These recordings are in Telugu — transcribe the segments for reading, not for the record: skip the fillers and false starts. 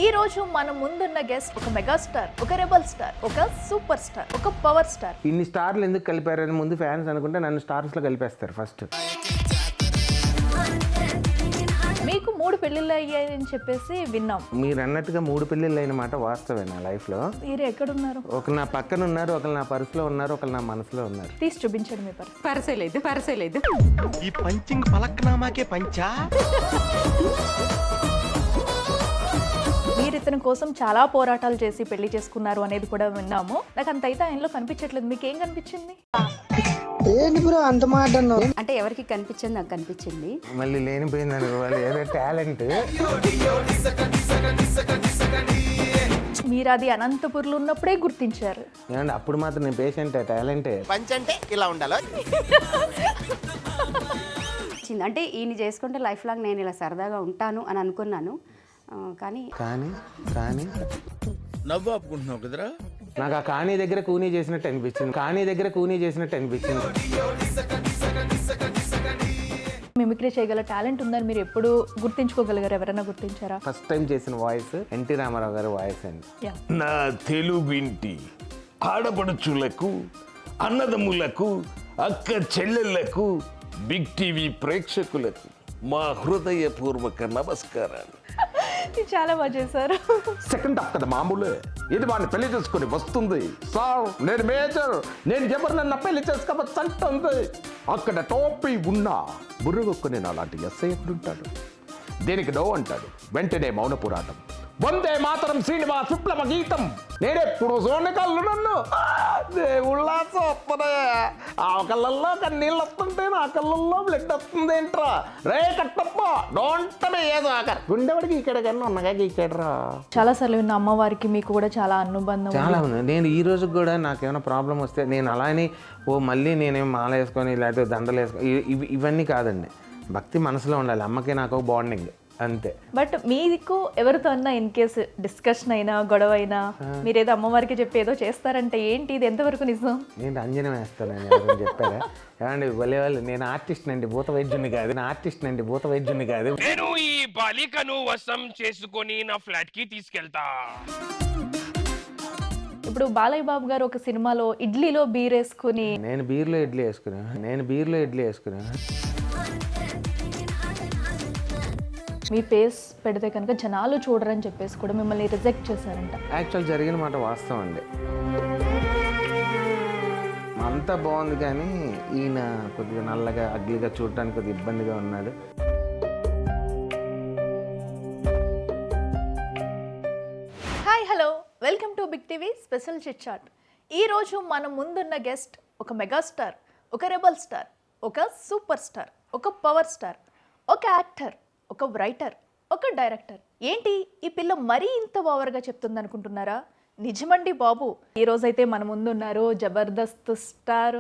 ఈ రోజు మన ముందున్న గెస్ట్ ఒక మెగాస్టార్, ఒక రెబల్ స్టార్, ఒక సూపర్ స్టార్, ఒక పవర్ స్టార్. ఇన్ని స్టార్లు ఎందుకు కలిపారని ముందు ఫ్యాన్స్ అనుకుంటే నన్ను స్టార్స్ లో కలిపేస్తారు ఫస్ట్. మీకు 3 పెళ్లిళ్ళు అయ్యాయని చెప్పేసి విన్నాం. మీరు అన్నట్టుగా 3 పెళ్ళిళ్ళు అయిన మాట వాస్తవే నా లైఫ్ లో. మీరు ఎక్కడున్నారు? ఒకరు నా పక్కన ఉన్నారు, ఒకరు నా పర్సులో ఉన్నారు, ఒకరు నా మనసులో ఉన్నారు. తీసి చూపించండి మీ పర్సు. పరసలేదు ఈ పంచింగ్ పలక్నామాకే పంచా. మీరు ఇతని కోసం చాలా పోరాటాలు చేసి పెళ్లి చేసుకున్నారు అనేది కూడా విన్నాము. నాకు అంత అయితే ఆయనలో కనిపించట్లేదు. మీకు ఏం కనిపించింది? ఏంటి బ్రో అంత మాట అన్నావు? అంటే ఎవరికి కనిపించింది? నాకు కనిపించింది. మళ్ళీ లేనిపోయిందని వాళ్ళు ఏదో టాలెంట్. మీరు అది అనంతపూర్లో ఉన్నప్పుడే గుర్తించారు. ఏమంటే అప్పుడు మాత్రం నేను పేషెంట్ టాలెంటే. పంచంటే ఇలా ఉండాలి. అంటే ఈయన చేసుకుంటే లైఫ్ లాంగ్ నేను ఇలా సరదాగా ఉంటాను అని అనుకున్నాను. కానీ కానీ నవ్వు ఆపుకుంటున్నావు కదరా. నాకు ఆ కానీ దగ్గర కూనీ చేసినట్టు అనిపించింది. మిమిక్రీ చేయగల టాలెంట్ ఉందని మీరు ఎప్పుడు గుర్తించుకోగలిగారు? ఎవరైనా గుర్తించారా? ఫస్ట్ టైం చేసిన వాయిస్ ఎన్టీ రామారావు గారి వాయిస్ అండి. Yeah. నా తెలుగింటి ఆడపడుచులకు, అన్నదమ్ములకు, అక్క చెల్లెళ్లకు, బిగ్ టీవీ ప్రేక్షకులకు మా హృదయపూర్వక నమస్కారాలు. ఇది చాలా బాగా చేశారు. సెకండ్ హాఫ్ కదా మామూలే. ఇది వాడిని పెళ్లి చేసుకుని వస్తుంది సార్, నేను మేజర్, నేను ఎవరినన్నా పెళ్లి చేసుకోవచ్చు అంటుంది. అక్కడ టోపీ ఉన్నా బుర్రగొక్కుని అలాంటి ఎస్ఐ ఎక్కడుంటాడు? దేనికి నో అంటాడు, వెంటనే మౌన పోరాటం. వందే మాతరం శ్రీనివాస్ విప్లవ గీతం. నేనెప్పుడు చూడని కళ్ళు నన్ను దేవుళ్ళ చూస్తున్నా. ఆ కళ్ళల్లో కన్నీళ్ళు వస్తుంటే నా కళ్ళల్లో బ్లడ్ వస్తుంది ఏంట్రా? రే కట్టప్ప డోంట్ ఏదో ఆకర్ గుండెవాడికి ఇక్కడ కన్నా ఉన్నగా గీకేడరా. చాలా సార్లు విన్న అమ్మవారికి మీకు కూడా చాలా అనుబంధం. చాలా ఉంది. నేను ఈ రోజు కూడా నాకేమైనా ప్రాబ్లం వస్తే నేను అలానే మళ్ళీ నేనేం మాల వేసుకొని లేకపోతే దండలు వేసుకొని ఇవన్నీ కాదండి. భక్తి మనసులో ఉండాలి. అమ్మకి నాకు ఒక బాండింగ్ అంతే. బట్ మీకు ఎవరితో అన్నా ఇన్ కేసు డిస్కషన్ అయినా గొడవ అయినా మీరేదో అమ్మవారికి చెప్పి ఏదో చేస్తారంటే ఏంటి ఇది? ఎంతవరకు నిజం? నేను అంజనం వేస్తానని ఎవరైనా చెప్పారా? ఏమండి భలే వాళ్ళు. నేను ఆర్టిస్ట్ నండి, భూత వైద్యుని కాదు. నేను ఈ బాలికను వశం చేసుకొని నా ఫ్లాట్ కి తీసుకెళ్తా. ఇప్పుడు బాలయ్య బాబు గారు ఒక సినిమాలో ఇడ్లీలో బీరేసుకుని నేను బీర్లో ఇడ్లీ వేసుకున్నా. మీ ఫేస్ పెడితే కనుక జనాలు చూడరని చెప్పేసి కూడా మిమ్మల్ని రిజెక్ట్ చేశారంట. యాక్చువల్ జరిగిన మాట వాస్తవం అండి. అంతా బాగుంది కానీ ఈయన కొద్దిగా నల్లగా అగ్లీగా చూడటానికి కొద్దిగా ఇబ్బందిగా ఉన్నాడు. Hi hello, welcome to Big TV special chit chat. ఈరోజు మన ముందున్న గెస్ట్ ఒక మెగాస్టార్, ఒక రెబల్ స్టార్, ఒక సూపర్ స్టార్, ఒక పవర్ స్టార్, ఒక యాక్టర్, ఒక రైటర్, ఒక డైరెక్టర్. ఏంటి ఈ పిల్ల మరీ ఇంత ఓవర్గా చెప్తుంది అనుకుంటున్నారా? నిజమండి బాబు. ఈ రోజైతే మన ముందున్నారు జబర్దస్త్ స్టార్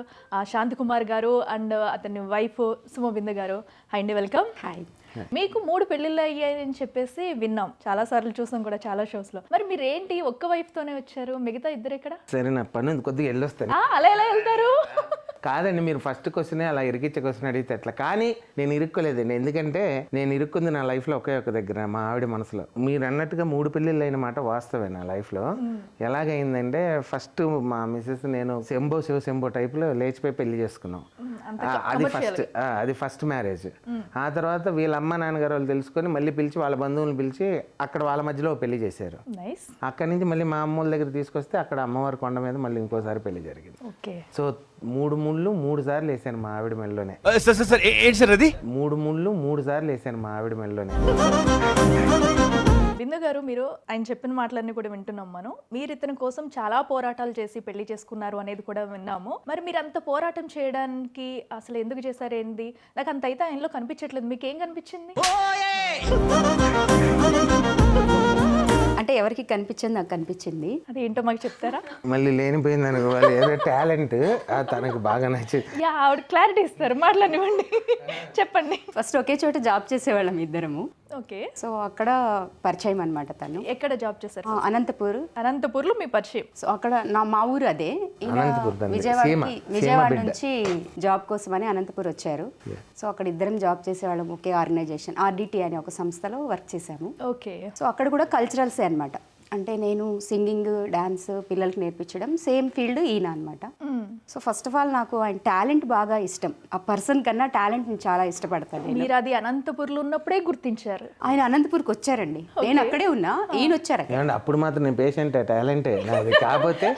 శాంతి కుమార్ గారు అండ్ అతని వైఫ్ సుమబిందు గారు. హై అండి, వెల్కమ్. హాయ్. మీకు 3 పెళ్లిళ్ళు అయ్యాయని చెప్పేసి విన్నాం, చాలా సార్లు చూసాం కూడా చాలా షోస్ లో. మరి మీరు ఏంటి ఒక్క వైఫ్ తోనే వచ్చారు? మిగతా ఇద్దరు ఎక్కడ? సరే నా పని ఉంది, కొద్దిగా వెళ్ళొస్తాను. అలా ఎలా వెళ్తారు? కాదండి, మీరు ఫస్ట్ క్వశ్చన్ అలా ఇరికిచ్చే క్వశ్చన్ అడిగితే ఎట్లా? కానీ నేను ఇరుక్కోలేదండి. ఎందుకంటే నేను ఇరుక్కుంది నా లైఫ్లో ఒకే ఒక దగ్గర, మా ఆవిడ మనసులో. మీరు అన్నట్టుగా 3 పెళ్ళిళ్ళు అయిన మాట వాస్తవే నా లైఫ్లో. ఎలాగైందంటే ఫస్ట్ మా మిస్సెస్ నేను శంభో టైప్లో లేచిపోయి పెళ్లి చేసుకున్నాం. అది ఫస్ట్ మ్యారేజ్. ఆ తర్వాత వీళ్ళ అమ్మ నాన్నగారు వాళ్ళు తెలుసుకొని మళ్ళీ పిలిచి వాళ్ళ బంధువులను పిలిచి అక్కడ వాళ్ళ మధ్యలో పెళ్లి చేశారు. అక్కడి నుంచి మళ్ళీ మా అమ్మోళ్ళ దగ్గర తీసుకొస్తే అక్కడ అమ్మవారి కొండ మీద మళ్ళీ ఇంకోసారి పెళ్లి జరిగింది. సో 3 ముళ్ళు 3 సార్లు వేసాను మా ఆవిడ మెల్లోనే. ఏంటి సార్ అది? 3 ముళ్ళు 3 సార్లు వేసాను మా ఆవిడ మెల్లోనే. బిందు గారు, మీరు ఆయన చెప్పిన మాటలన్నీ కూడా వింటున్నాం మనం. మీరు ఇతని కోసం చాలా పోరాటాలు చేసి పెళ్లి చేసుకున్నారు అనేది కూడా విన్నాము. మరి మీరు అంత పోరాటం చేయడానికి అసలు ఎందుకు చేశారేంది? నాకు అంత అయితే ఆయనలో కనిపించట్లేదు. మీకు ఏం కనిపించింది? అంటే ఎవరికి కనిపించింది? నాకు కనిపించింది. అది ఏంటో మాకు చెప్తారా? మళ్ళీ లేనిపోయిందని వాళ్ళు ఏదో టాలెంట్ తనకు బాగా నచ్చింది. ఆవిడ క్లారిటీ ఇస్తారు, మాట్లాడివ్వండి, చెప్పండి. ఫస్ట్ ఒకే చోట జాబ్ చేసేవాళ్ళం ఇద్దరము. ఓకే. సో అక్కడ పరిచయం అనమాట తను. ఎక్కడ జాబ్ చేశారు? అనంతపూర్. అనంతపూర్లో మీ పరిచయం. సో అక్కడ మా ఊరు అదే. ఈయన అనంతపూర్ తండ్రి. విజయవాడ బిడ్డ. నుంచి జాబ్ కోసమని అనంతపూర్ వచ్చారు. సో అక్కడ ఇద్దరం జాబ్ చేసేవాళ్ళం ఒకే ఆర్గనైజేషన్ RDT అనే ఒక సంస్థలో వర్క్ చేశాము. ఓకే. సో అక్కడ కూడా కల్చరల్సే అనమాట. అంటే నేను సింగింగ్, డాన్స్ పిల్లలకి నేర్పించడం, సేమ్ ఫీల్డ్ ఈయన అనమాట. సో ఫస్ట్ ఆఫ్ ఆల్ నాకు ఆయన టాలెంట్ బాగా ఇష్టం. ఆ పర్సన్ కన్నా టాలెంట్ చాలా ఇష్టపడతాను నేను. మీరు అది అనంతపూర్లో ఉన్నప్పుడే గుర్తించారు. ఆయన అనంతపూర్కి వచ్చారండి, నేను అక్కడే ఉన్నా, ఈయన వచ్చారు. ఏమంటే అప్పుడు మాత్రం నేను పేషెంటే, టాలెంటే నాది. కాకపోతే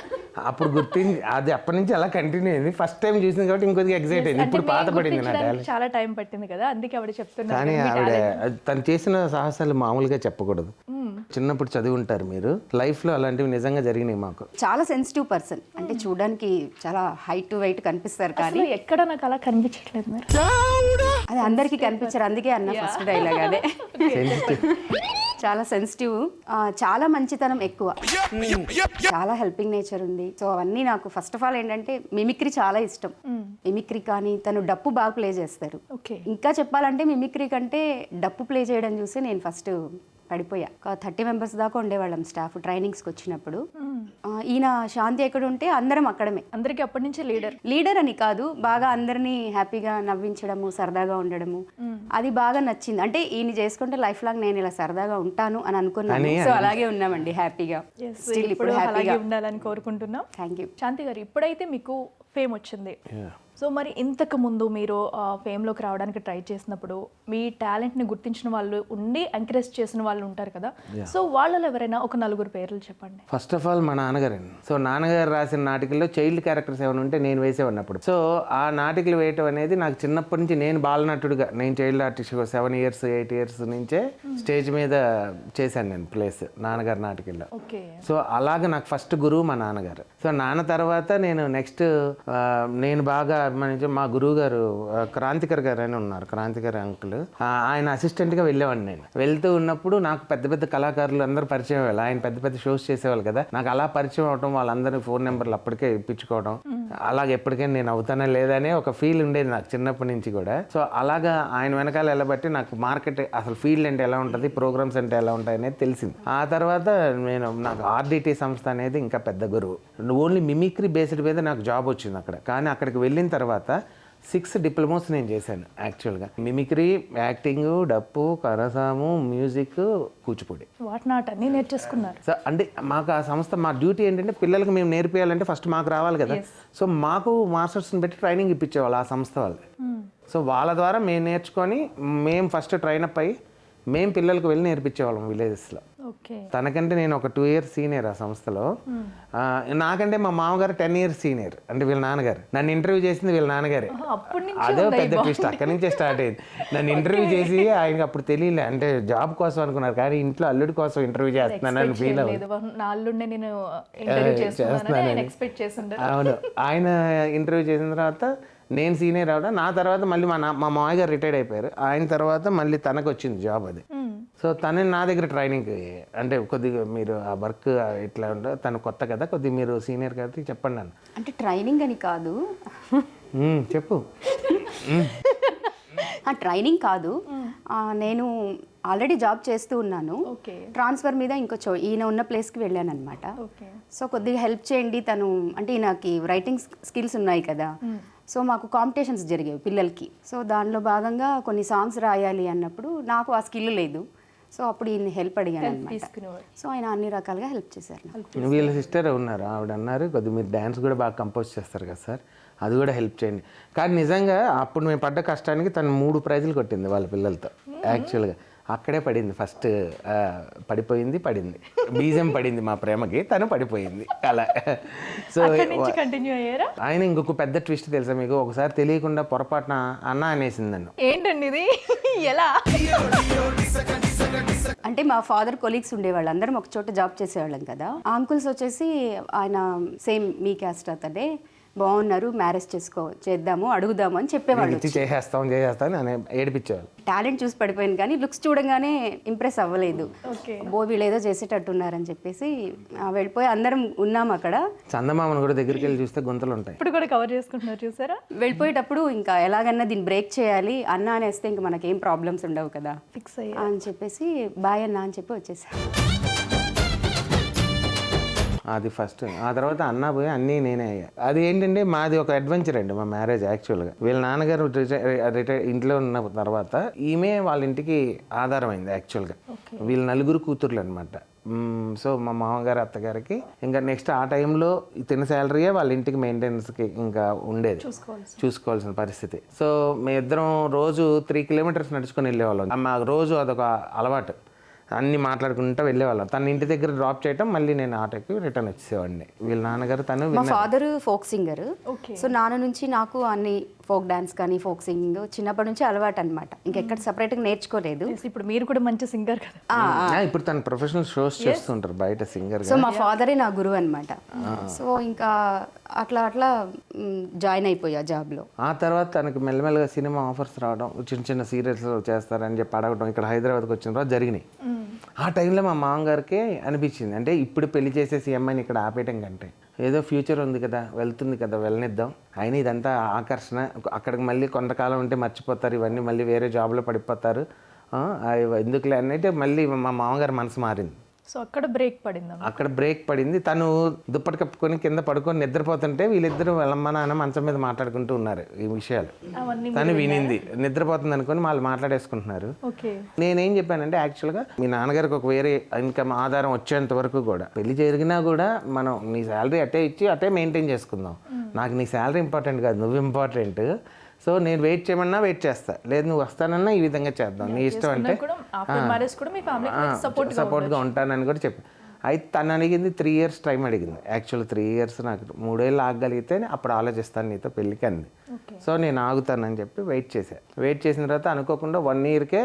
అప్పుడు గుర్తించి అది అప్పటి నుంచి అలా కంటిన్యూ అయింది. ఫస్ట్ టైం చూసింది కాబట్టి ఇంకొద్దిగా ఎగ్జైట్ అయింది. ఇప్పుడు పాత పడింది నా టాలెంట్. చాలా టైం పట్టింది కదా, అందుకే ఆవిడ చెప్తున్నారు. కానీ ఆవిడ తను చేసిన సాహసాలు మామూలుగా చెప్పకూడదు. చిన్నప్పుడు చదివి ఉంటారు మీరు, లైఫ్లో అలాంటివి నిజంగా జరిగినాయి మాకు. చాలా సెన్సిటివ్ పర్సన్, అంటే చూడడానికి చాలా హైట్ వెయిట్ కనిపిస్తారు కానీ అసలు ఎక్కడ నాకు అలా కనిపించట్లేదు మరి. అది అందరికీ కనిపించారు, అందుకే అన్న ఫస్ట్ డైలాగ్ అదే. చాలా సెన్సిటివ్, చాలా మంచితనం ఎక్కువ, చాలా హెల్పింగ్ నేచర్ ఉంది. సో అవన్నీ నాకు ఫస్ట్ ఆఫ్ ఆల్ ఏంటంటే మిమిక్రీ చాలా ఇష్టం. మిమిక్రీ కానీ తను డప్పు బాగా ప్లే చేస్తారు. ఓకే. ఇంకా చెప్పాలంటే మిమిక్రీ కంటే డప్పు ప్లే చేయడం చూసి నేను ఫస్ట్ పడిపోయా. ఒక 30 మెంబర్స్ దాకా ఉండేవాళ్ళం స్టాఫ్ ట్రైనింగ్స్కి వచ్చినప్పుడు. ఈయన శాంతి ఎక్కడ ఉంటే అందరం అక్కడమే. అందరికి అప్పటి నుంచి లీడర్ అని కాదు, బాగా అందరినీ హ్యాపీగా నవ్వించడము, సరదాగా ఉండడము, అది బాగా నచ్చింది. అంటే ఈయన చేసుకుంటే లైఫ్ లాంగ్ నేను ఇలా సరదాగా ఉంటాను అని అనుకున్నాను. సో అలాగే ఉన్నామండి హ్యాపీగా. స్టిల్ ఇప్పుడు హ్యాపీగా ఉండాలని కోరుకుంటున్నాం. Thank you. శాంతి గారు, ఇప్పుడైతే మీకు ఫేమ్ వచ్చింది. సో మరి ఇంతకు ముందు మీరు ఫేమ్లోకి రావడానికి ట్రై చేసినప్పుడు మీ టాలెంట్ని గుర్తించిన వాళ్ళు ఉండి ఎంకరేజ్ చేసిన వాళ్ళు ఉంటారు కదా, సో వాళ్ళలో ఎవరైనా ఒక 4 పేర్లు చెప్పండి. ఫస్ట్ ఆఫ్ ఆల్ మా నాన్నగారండి. సో నాన్నగారు రాసిన నాటికల్లో చైల్డ్ క్యారెక్టర్స్ ఏమైనా ఉంటే నేను వేసేవాడిని అప్పుడు. సో ఆ నాటికలు వేయటం అనేది నాకు చిన్నప్పటి నుంచి, నేను బాలనటుడుగా, నేను చైల్డ్ ఆర్టిస్ట్ 7 years 8 years నుంచే స్టేజ్ మీద చేశాను నేను ప్లేస్ నాన్నగారి నాటికల్లో. ఓకే. సో అలాగ నాకు ఫస్ట్ గురువు మా నాన్నగారు. సో నాన్న తర్వాత నేను నెక్స్ట్ నేను బాగా అభిమానించే మా గురువు గారు క్రాంతికర్ గారు అని ఉన్నారు, క్రాంతికర్ అంకుల్. ఆయన అసిస్టెంట్గా వెళ్ళేవాడిని. నేను వెళ్తూ ఉన్నప్పుడు నాకు పెద్ద పెద్ద కళాకారులు అందరూ పరిచయం అయ్యారు. ఆయన పెద్ద పెద్ద షోస్ చేసేవాళ్ళు కదా, నాకు అలా పరిచయం అవడం, వాళ్ళందరూ ఫోన్ నెంబర్లు అప్పటికే ఇప్పించుకోవడం, అలాగే ఎప్పటికైనా నేను అవుతానా లేదనే ఒక ఫీల్ ఉండేది నాకు చిన్నప్పటి నుంచి కూడా. సో అలాగా ఆయన వెనకాల వెళ్ళబట్టి నాకు మార్కెట్ అసలు ఫీల్డ్ అంటే ఎలా ఉంటుంది, ప్రోగ్రామ్స్ అంటే ఎలా ఉంటాయి అనేది తెలిసింది. ఆ తర్వాత నాకు RDT సంస్థ అనేది ఇంకా పెద్ద గురువు. ఓన్లీ మిమిక్రీ బేస్డ్ మీద నాకు జాబ్ వచ్చింది అక్కడ. కానీ అక్కడికి వెళ్ళిన తర్వాత 6 డిప్లొమాస్ నేను చేశాను యాక్చువల్గా. మిమిక్రీ, యాక్టింగ్, డప్పు, కరసాము, మ్యూజిక్, కూచిపూడి, వాట్ నాట్ అన్ని నేర్చేసుకున్నారు. సో అంటే మాకు ఆ సంస్థ, మా డ్యూటీ ఏంటంటే పిల్లలకి మేము నేర్పియాలంటే ఫస్ట్ మాకు రావాలి కదా. సో మాకు మాస్టర్స్ని పెట్టి ట్రైనింగ్ ఇప్పించేవాళ్ళు ఆ సంస్థ వాళ్ళు. సో వాళ్ళ ద్వారా మేము నేర్చుకొని మేము ఫస్ట్ ట్రైనప్ అయ్యి మేము పిల్లలకు వెళ్ళి నేర్పించేవాళ్ళం విలేజెస్లో. ఓకే. తనకంటే నేను ఒక 2 years సీనియర్ ఆ సంస్థలో. నాకంటే మా మామగారు 10 years సీనియర్. అంటే వీళ్ళ నాన్నగారు నన్ను ఇంటర్వ్యూ చేసింది వీళ్ళ నాన్నగారే. అదే పెద్ద ట్విస్ట్, అక్కడి నుంచే స్టార్ట్ అయింది. నన్ను ఇంటర్వ్యూ చేసి ఆయనకి అప్పుడు తెలియలే, అంటే జాబ్ కోసం అనుకున్నారు కానీ ఇంట్లో అల్లుడి కోసం ఇంటర్వ్యూ చేస్తున్నానని ఫీల్ అవ్వదు. అవును, ఆయన ఇంటర్వ్యూ చేసిన తర్వాత నేను సీనియర్ అవడం, నా తర్వాత మళ్ళీ మా మామయ్య గారు రిటైర్డ్ అయిపోయారు. ఆయన తర్వాత మళ్ళీ తనకు వచ్చింది జాబ్ అది. సో తను నా దగ్గర ట్రైనింగ్, అంటే కొద్దిగా మీరు ఆ వర్క్ ఇట్లా ఉంటే, తను కొత్త కదా, కొద్దిగా మీరు సీనియర్ కాబట్టి చెప్పండి నన్ను. అంటే ట్రైనింగ్ అని కాదు, చెప్పు. ట్రైనింగ్ కాదు, నేను ఆల్రెడీ జాబ్ చేస్తూ ఉన్నాను. ట్రాన్స్ఫర్ మీద ఇంకో ఈయన ఉన్న ప్లేస్కి వెళ్ళాను అనమాట. సో కొద్దిగా హెల్ప్ చేయండి, తను అంటే ఈయనకి రైటింగ్ స్కిల్స్ ఉన్నాయి కదా. సో మాకు కాంపిటీషన్స్ జరిగేవి పిల్లలకి. సో దానిలో భాగంగా కొన్ని సాంగ్స్ రాయాలి అన్నప్పుడు నాకు ఆ స్కిల్ లేదు. సో అప్పుడు ఈయన హెల్ప్ అడిగాను అనమాట. సో ఆయన అన్ని రకాలుగా హెల్ప్ చేశారు. వీళ్ళ సిస్టర్ ఉన్నారు, ఆవిడ అన్నారు కొద్దిగా మీరు డ్యాన్స్ కూడా బాగా కంపోజ్ చేస్తారు కదా సార్, అది కూడా హెల్ప్ చేయండి. కానీ నిజంగా అప్పుడు మేము పడ్డ కష్టానికి తను 3 ప్రైజులు కొట్టింది వాళ్ళ పిల్లలతో. యాక్చువల్గా అక్కడే పడింది ఫస్ట్, పడిపోయింది, బీజం పడింది మా ప్రేమకి, తను పడిపోయింది అలా. సో ఆయన ఇంకొక పెద్ద ట్విస్ట్ తెలుసా మీకు, ఒకసారి తెలియకుండా పొరపాటున అన్న అనేసింది నన్ను. ఏంటండి ఇది, ఎలా? అంటే మా ఫాదర్ కొలీగ్స్ ఉండేవాళ్ళు, అందరం ఒక చోట జాబ్ చేసేవాళ్ళం కదా. ఆ అంకుల్స్ వచ్చేసి ఆయన సేమ్ మీ క్యాస్ట్ అతడే, బాగున్నారు, మ్యారేజ్ చేద్దాము అడుగుదాము అని చెప్పేవాళ్ళు. ఇచ్చి చేసేస్తాం అని ఏడిపించేవాళ్ళు. టాలెంట్ చూసి పడిపోయింది కానీ లుక్స్ చూడంగానే ఇంప్రెస్ అవ్వలేదు. బో వీళ్ళు ఏదో చేసేటట్టున్నారని చెప్పేసి వెళ్ళిపోయి అందరం ఉన్నాము అక్కడ. చందమామను కూడా దగ్గరికి వెళ్ళి చూస్తే గుంతలు ఉంటాయి. ఇప్పుడు కూడా కవర్ చేసుకుంటున్నారు చూసారా. వెళ్ళిపోయేటప్పుడు ఇంకా ఎలాగన్నా దీన్ని బ్రేక్ చేయాలి, అన్న అనేస్తే ఇంకా మనకేం ప్రాబ్లమ్స్ ఉండవు కదా ఫిక్స్ అయ్యి అని చెప్పేసి బాయ్ అన్న అని చెప్పి వచ్చేసా. అది ఫస్ట్. ఆ తర్వాత అన్న పోయి అన్నీ నేనే అయ్యా. అది ఏంటంటే మాది ఒక అడ్వెంచర్ అండి మా మ్యారేజ్. యాక్చువల్గా వీళ్ళ నాన్నగారు రిటైర్ ఇంట్లో ఉన్న తర్వాత ఈమె వాళ్ళ ఇంటికి ఆధారమైంది యాక్చువల్గా. వీళ్ళ నలుగురు కూతుర్లు అనమాట. సో మా మామగారు అత్తగారికి ఇంకా నెక్స్ట్ ఆ టైంలో తిన్న శాలరీయే వాళ్ళ ఇంటికి మెయింటెనెన్స్కి ఇంకా ఉండేది, చూసుకోవాల్సిన పరిస్థితి. సో మేమిద్దరం రోజు 3 kilometers నడుచుకొని వెళ్ళేవాళ్ళం. మాకు రోజు అదొక అలవాటు. అన్నీ మాట్లాడుకుంటూ వెళ్ళేవాళ్ళం. తన ఇంటి దగ్గర డ్రాప్ చేయటం, మళ్ళీ నేను ఆటోకి రిటర్న్ వచ్చేవాడిని. వీళ్ళ నాన్నగారు తను మా ఫాదర్ ఫోక్ సింగర్. సో నాన్న నుంచి నాకు అన్ని ఫోక్ డాన్స్ కానీ ఫోక్ సింగింగ్ చిన్నప్పటి నుంచి అలవాటు అనమాట. ఇంకెక్కడ సపరేట్గా నేర్చుకోలేదు. ఇప్పుడు మీరు కూడా మంచి సింగర్ కదా. ఇప్పుడు తను ప్రొఫెషనల్ షోస్ చేస్తుంటారు బయట సింగర్. సో మా ఫాదరే నా గురువు అనమాట. సో ఇంకా అట్లా అట్లా జాయిన్ అయిపోయా జాబ్లో. ఆ తర్వాత తనకు మెల్లమెల్లగా సినిమా ఆఫర్స్ రావడం, చిన్న చిన్న సీరియల్స్ చేస్తారని చెప్పి అడగడం ఇక్కడ హైదరాబాద్కి వచ్చిన తర్వాత జరిగినాయి. ఆ టైంలో మా మామగారికి అనిపించింది, అంటే ఇప్పుడు పెళ్లి చేసేసి అమ్మాయిని ఇక్కడ ఆపేయటం కంటే ఏదో ఫ్యూచర్ ఉంది కదా, వెళ్తుంది కదా, వెళ్ళనిద్దాం. అయినా ఇదంతా ఆకర్షణ, అక్కడికి మళ్ళీ కొంతకాలం ఉంటే మర్చిపోతారు, ఇవన్నీ మళ్ళీ వేరే జాబ్లో పడిపోతారు, ఎందుకులే అన్నట్టు మళ్ళీ మా మామగారు మనసు మారింది. సో అక్కడ బ్రేక్ పడింది. అక్కడ బ్రేక్ పడింది. తను దుప్పటి కప్పుకొని కింద పడుకొని నిద్రపోతుంటే వీళ్ళిద్దరూ వెళ్ళమ్మ నాన్న మంచం మీద మాట్లాడుకుంటూ ఉన్నారు ఈ విషయాలు. తను వినింది, నిద్రపోతుంది అనుకొని వాళ్ళు మాట్లాడేసుకుంటున్నారు. నేనేం చెప్పానంటే యాక్చువల్గా మీ నాన్నగారికి ఒక వేరే ఇన్కమ్ ఆధారం వచ్చేంత వరకు కూడా పెళ్లి జరిగినా కూడా మనం నీ శాలరీ అట్టే ఇచ్చి అట్టే మెయింటైన్ చేసుకుందాం. నాకు నీ శాలరీ ఇంపార్టెంట్ కాదు, నువ్వు ఇంపార్టెంట్. సో నేను వెయిట్ చేయమన్నా వెయిట్ చేస్తా, లేదు నువ్వు వస్తానన్నా ఈ విధంగా చేద్దాం, నీ ఇష్టం అంటే సపోర్ట్గా ఉంటానని కూడా చెప్పి. అయితే తను అడిగింది 3 years టైం అడిగింది. యాక్చువల్ 3 years నాకు 3 ఏళ్ళు ఆగగలిగితే అప్పుడు ఆలోచిస్తాను నీతో పెళ్ళికి అంది. సో నేను ఆగుతానని చెప్పి వెయిట్ చేశాను. వెయిట్ చేసిన తర్వాత అనుకోకుండా 1 yearకే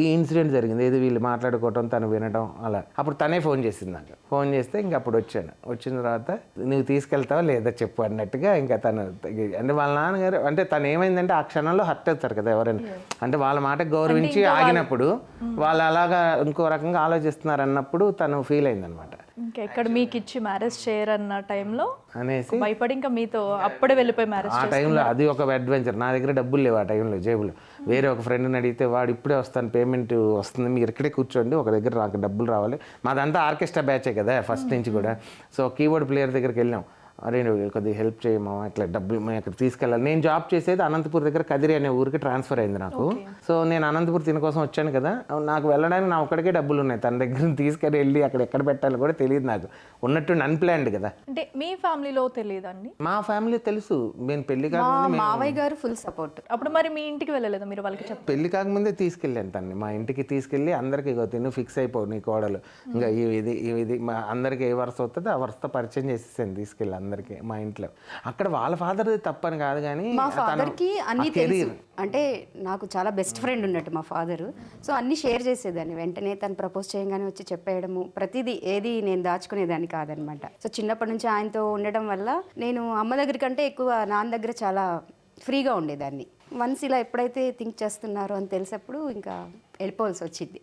ఈ ఇన్సిడెంట్ జరిగింది. ఏది వీళ్ళు మాట్లాడుకోవటం, తను వినడం అలా. అప్పుడు తనే ఫోన్ చేసింది నాకు. ఫోన్ చేస్తే ఇంకా అప్పుడు వచ్చాను. వచ్చిన తర్వాత నువ్వు తీసుకెళ్తావా లేదా చెప్పు అన్నట్టుగా ఇంకా తను అంటే వాళ్ళ నాన్నగారు అంటే తను ఏమైందంటే ఆ క్షణంలో హర్ట్ అవుతారు కదా ఎవరైనా. అంటే వాళ్ళ మాట గౌరవించి ఆగినప్పుడు వాళ్ళు అలాగా ఇంకో రకంగా ఆలోచిస్తున్నారు అన్నప్పుడు తను ఫీల్ అయిందనమాట. ఇంకా ఎక్కడ మీకు ఇచ్చి మ్యారేజ్ చేయరన్న టైంలో అనేసి భయపడి ఇంకా మీతో అప్పుడే వెళ్ళిపోయి మ్యారేజ్. ఆ టైంలో అది ఒక అడ్వెంచర్. నా దగ్గర డబ్బులు లేవు ఆ టైంలో జేబులో. వేరే ఒక ఫ్రెండ్ని అడిగితే వాడు ఇప్పుడే వస్తాను, పేమెంట్ వస్తుంది, మీరు ఇక్కడే కూర్చోండి, ఒక దగ్గర నాకు డబ్బులు రావాలి. మాదంతా ఆర్కెస్ట్రా బ్యాచే కదా ఫస్ట్ నుంచి కూడా. సో కీబోర్డ్ ప్లేయర్ దగ్గరికి వెళ్ళాం. అరే నువ్వు కొద్దిగా హెల్ప్ చేయమా, ఇట్లా డబ్బులు మేము అక్కడ తీసుకెళ్ళాలి. నేను జాబ్ చేసేది అనంతపూర్ దగ్గర కదిరి అనే ఊరికి ట్రాన్స్ఫర్ అయింది నాకు. సో నేను అనంతపూర్ తిన కోసం వచ్చాను కదా, నాకు వెళ్ళడానికి నా ఒక్కడికే డబ్బులు ఉన్నాయి. తన దగ్గర తీసుకెళ్ళి వెళ్ళి అక్కడ ఎక్కడ పెట్టాలో కూడా తెలియదు నాకు. ఉన్నట్టు అన్ప్లాన్డ్ కదా. అంటే మీ ఫ్యామిలీలో తెలియదండి? మా ఫ్యామిలీ తెలుసు. నేను పెళ్లి కాకముందే మావయ్య గారు ఫుల్ సపోర్ట్. అప్పుడు మరి మీ ఇంటికి వెళ్ళలేదా మీరు వాళ్ళకి చెప్పి? పెళ్లి కాకముందే తీసుకెళ్ళాను తన్ని మా ఇంటికి. తీసుకెళ్ళి అందరికి ఇగో తిను ఫిక్స్ అయిపోవు నీ కోడలు, ఇంకా ఇది మా అందరికి ఏ వరుస అవుతుందో ఆ వరుసతో పరిచయం చేసేసాను తీసుకెళ్ళి అందరికి మా ఇంట్లో. అక్కడ వాళ్ళ ఫాదర్ తప్పని కాదు కానీ మా ఫాదర్కి అన్నీ తెలుసు. అంటే నాకు చాలా బెస్ట్ ఫ్రెండ్ ఉన్నట్టు మా ఫాదరు. సో అన్నీ షేర్ చేసేదాన్ని. వెంటనే తను ప్రపోజ్ చేయగానే వచ్చి చెప్పేయడము, ప్రతిదీ ఏది నేను దాచుకునేదాన్ని కాదనమాట. సో చిన్నప్పటి నుంచి ఆయనతో ఉండడం వల్ల నేను అమ్మ దగ్గర కంటే ఎక్కువ నాన్న దగ్గర చాలా ఫ్రీగా ఉండేదాన్ని. వన్స్ ఇలా ఎప్పుడైతే థింక్ చేస్తున్నారో అని తెలిసినప్పుడు ఇంకా వెళ్ళిపోవాల్సి వచ్చింది.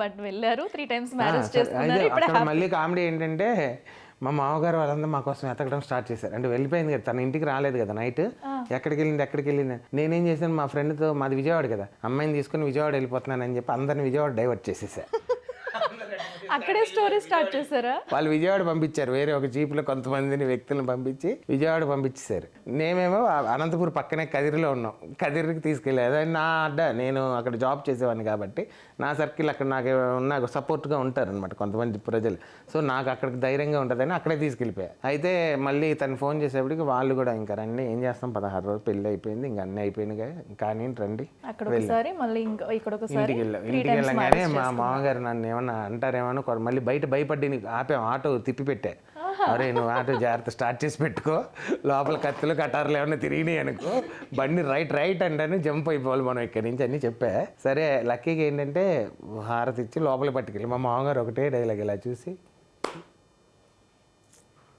బట్ వెళ్ళారు, 3 times మ్యారేజ్ చేసుకున్నారు. మళ్ళీ కామెడీ ఏంటంటే మా మామగారు వాళ్ళందరూ మా కోసం ఎతకడం స్టార్ట్ చేశారు. అంటే వెళ్ళిపోయింది కదా, తన ఇంటికి రాలేదు కదా నైట్. ఎక్కడికి వెళ్ళింది నేనేం చేశాను, మా ఫ్రెండ్తో, మాది విజయవాడ కదా, అమ్మాయిని తీసుకుని విజయవాడ వెళ్ళిపోతున్నానని చెప్పి అందరిని విజయవాడ డైవర్ట్ చేసేసా. అక్కడే స్టోరీ స్టార్ట్ చేశారా? వాళ్ళు విజయవాడ పంపించారు, వేరే ఒక జీప్లో కొంతమందిని వ్యక్తులను పంపించి విజయవాడ పంపించేశారు. నేమేమో అనంతపూర్ పక్కనే కదిరిలో ఉన్నాం. కదిరికి తీసుకెళ్ళి అదే నా అడ్డ, నేను అక్కడ జాబ్ చేసేవాడిని కాబట్టి నా సర్కిల్ అక్కడ నాకు సపోర్ట్గా ఉంటారు అనమాట కొంతమంది ప్రజలు. సో నాకు అక్కడికి ధైర్యంగా ఉంటుందని అక్కడే తీసుకెళ్ళిపోయా. అయితే మళ్ళీ తను ఫోన్ చేసేప్పటికి వాళ్ళు కూడా ఇంకా రండి, ఏం చేస్తాం 16 రోజులు పెళ్ళి అయిపోయింది, ఇంకా అన్నీ అయిపోయినాయి కానీ రండి. ఇంటికి వెళ్ళగానే మా మామగారు నన్ను ఏమన్నా అంటారేమో మళ్ళీ బయట భయపడి ఆపాం, ఆటో తిప్పి పెట్టా. అరే నువ్వు ఆటో జాగ్రత్త స్టార్ట్ చేసి పెట్టుకో, లోపల కత్తులు కటారులు ఏమన్నా తిరిగినాయి అనుకో, బండి రైట్ అంటే జంప్ అయిపోవాలి మనం ఇక్కడి నుంచి అని చెప్పా. సరే లక్కీగా ఏంటంటే హారతి ఇచ్చి లోపలికి పట్టుకెళ్ళి మా మామగారు ఒకటే డైలాగ్ ఇలా చూసి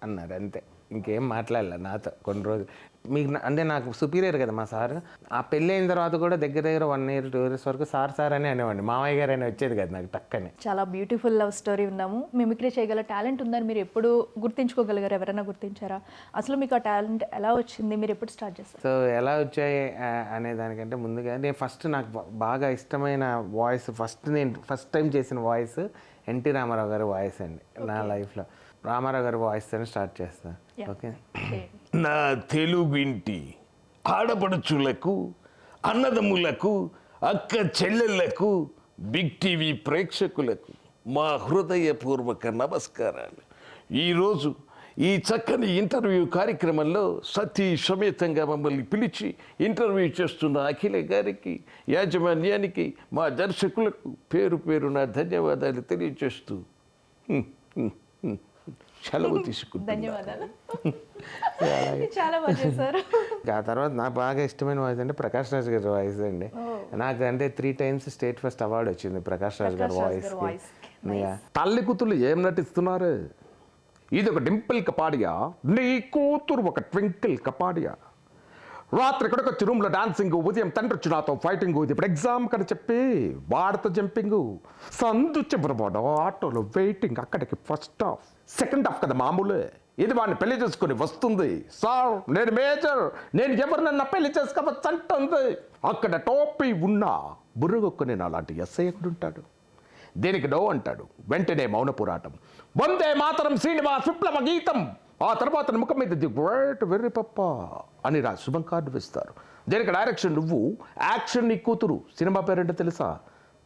అన్నారు అంతే. ఇంకేం మాట్లాడలే నాతో కొన్ని రోజులు. మీకు అంటే నాకు సుపీరియర్ కదా మా సార్. ఆ పెళ్ళి అయిన తర్వాత కూడా దగ్గర 1 year 2 years వరకు సార్ అని అనేవాడిని. మామయ్య గారు అని వచ్చేది కదా నాకు టక్కని. చాలా బ్యూటిఫుల్ లవ్ స్టోరీ ఉన్నాము. మిమిక్రీ చేయగల టాలెంట్ ఉందని మీరు ఎప్పుడు గుర్తించుకోగలిగారు? ఎవరైనా గుర్తించారా? అసలు మీకు ఆ టాలెంట్ ఎలా వచ్చింది? మీరు ఎప్పుడు స్టార్ట్ చేస్తారు? సో ఎలా వచ్చాయి అనే దానికంటే ముందుగా నేను ఫస్ట్ నాకు బాగా ఇష్టమైన వాయిస్, ఫస్ట్ టైం చేసిన వాయిస్ ఎన్టీ రామారావు గారి వాయిస్ అండి. నా లైఫ్లో రామారావు గారి వాయిస్తోనే స్టార్ట్ చేస్తాను. ఓకే. నా తెలుగింటి ఆడపడుచులకు, అన్నదమ్ములకు, అక్క చెల్లెళ్లకు, బిగ్ టీవీ ప్రేక్షకులకు మా హృదయపూర్వక నమస్కారాలు. ఈరోజు ఈ చక్కని ఇంటర్వ్యూ కార్యక్రమంలో సతీ సమేతంగా మమ్మల్ని పిలిచి ఇంటర్వ్యూ చేస్తున్న అఖిల గారికి, యాజమాన్యానికి, మా దర్శకులకు పేరు పేరున ధన్యవాదాలు తెలియజేస్తూ సెలవు తీసుకుంటాను. ధన్యవాదాలు. చాలా బాగా చేశారు. ఆ తర్వాత నాకు బాగా ఇష్టమైన వాయిస్ అంటే ప్రకాష్ రాజ్ గారి వాయిస్ అండి. నాకు అంటే 3 times స్టేట్ ఫస్ట్ అవార్డు వచ్చింది ప్రకాష్ రాజ్ గారి వాయిస్కి. తల్లి కూతురు ఏం నటిస్తున్నారు? ఇది ఒక డింపుల్ కపాడియా, నీ కూతురు ఒక ట్వింకిల్ కపాడియా. రాత్రి ఇక్కడికి వచ్చి రూమ్లో డాన్సింగ్, ఉదయం తండ్రి వచ్చి నాతో ఫైటింగ్, ఇప్పుడు ఎగ్జామ్ కని చెప్పి వాడితో జంపింగ్, సందు చివరవాడ ఆటోలో వెయిటింగ్, అక్కడికి ఫస్ట్ హాఫ్ సెకండ్ హాఫ్ కదా మామూలే. ఇది వాడిని పెళ్లి చేసుకుని వస్తుంది, సార్ నేను మేజర్, నేను ఎవరినన్నా పెళ్లి చేసుకోవచ్చు అంటుంది. అక్కడ టోపీ ఉన్నా బుర్రగొక్కుని అలాంటి ఎస్ఐ ఎక్కడుంటాడు? దేనికి డో అంటాడు, వెంటనే మౌన పోరాటం, వందే మాతరం శ్రీనివాస్ విప్లవ గీతం. ఆ తర్వాత ముఖం మీద ది గ్రేట్ వెర్రి పప్ప అని శుభం కార్డు వేస్తారు. దీనికి డైరెక్షన్ నువ్వు, యాక్షన్ నీ కూతురు. సినిమా పేరేంటో తెలుసా?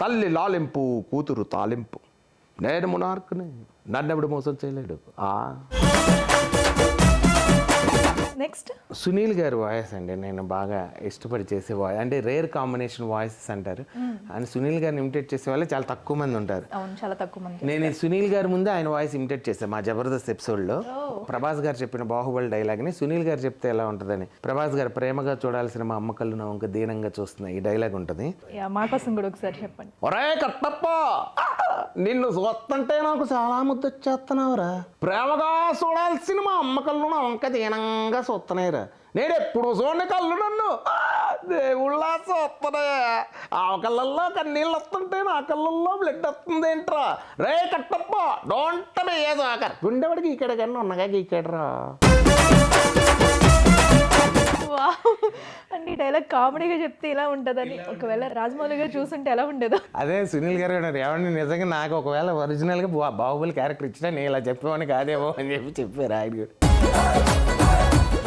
తల్లి లాలింపు, కూతురు తాలింపు. నేను మునార్కుని, నన్నెవడు మోసం చేయలేడు. నెక్స్ట్ సునీల్ గారి వాయిస్ అండి. నేను బాగా ఇష్టపడి చేసే వాయిస్ అంటే రేర్ కాంబినేషన్ వాయిసెస్ అంటారు. అండ్ సునీల్ గారిని ఇమిటేట్ చేసే వాళ్ళు చాలా తక్కువ మంది ఉంటారు. అవును, చాలా తక్కువ మంది. నేను సునీల్ గారి ముందే ఆయన వాయిస్ ఇమిటేట్ చేశాను మా జబర్దస్త్ ఎపిసోడ్లో. ప్రభాస్ గారు చెప్పిన బాహుబలి డైలాగ్ని సునీల్ గారు చెప్తే ఎలా ఉంటుందని, ప్రభాస్ గారు ప్రేమగా చూడాల్సిన మా అమ్మ కళ్ళు నా వంక దీనంగా చూస్తున్నాయి, ఈ డైలాగ్ ఉంటుంది. మా కోసం కూడా ఒకసారి చెప్పండి. ఒరే కట్టప్ప, నిన్ను చూస్తుంటే నాకు చాలా ముద్దొచ్చేస్తున్నావురా. ప్రేమగా చూడాల్సిన మా అమ్మ కళ్ళు నా వంక దీనంగా చూస్తున్నాయిరా. నేను ఎప్పుడు చూడండి కళ్ళు నన్ను దేవుళ్ళ చూస్తున్నాయా. ఆ కళ్ళల్లో కన్నీళ్ళు వస్తుంటే నా కళ్ళల్లో బ్లడ్ వస్తుంది ఏంట్రా. రే Kattappa, don't be a joker. గుండెవాడికి ఇక్కడ కన్నా ఉన్నగా గీకాడరా. అంటే ఈ డైలాగ్ కామెడీగా చెప్తే ఇలా ఉంటుందని ఒకవేళ రాజమౌళి గారు చూస్తుంటే ఎలా ఉండేదో. అదే సునీల్ గారు అన్నారు, ఏమన్నా నిజంగా నాకు ఒకవేళ ఒరిజినల్గా బాహుబలి క్యారెక్టర్ ఇచ్చినా నేను ఇలా చెప్పేవాడిని కాదేమో అని చెప్పారు ఆయన.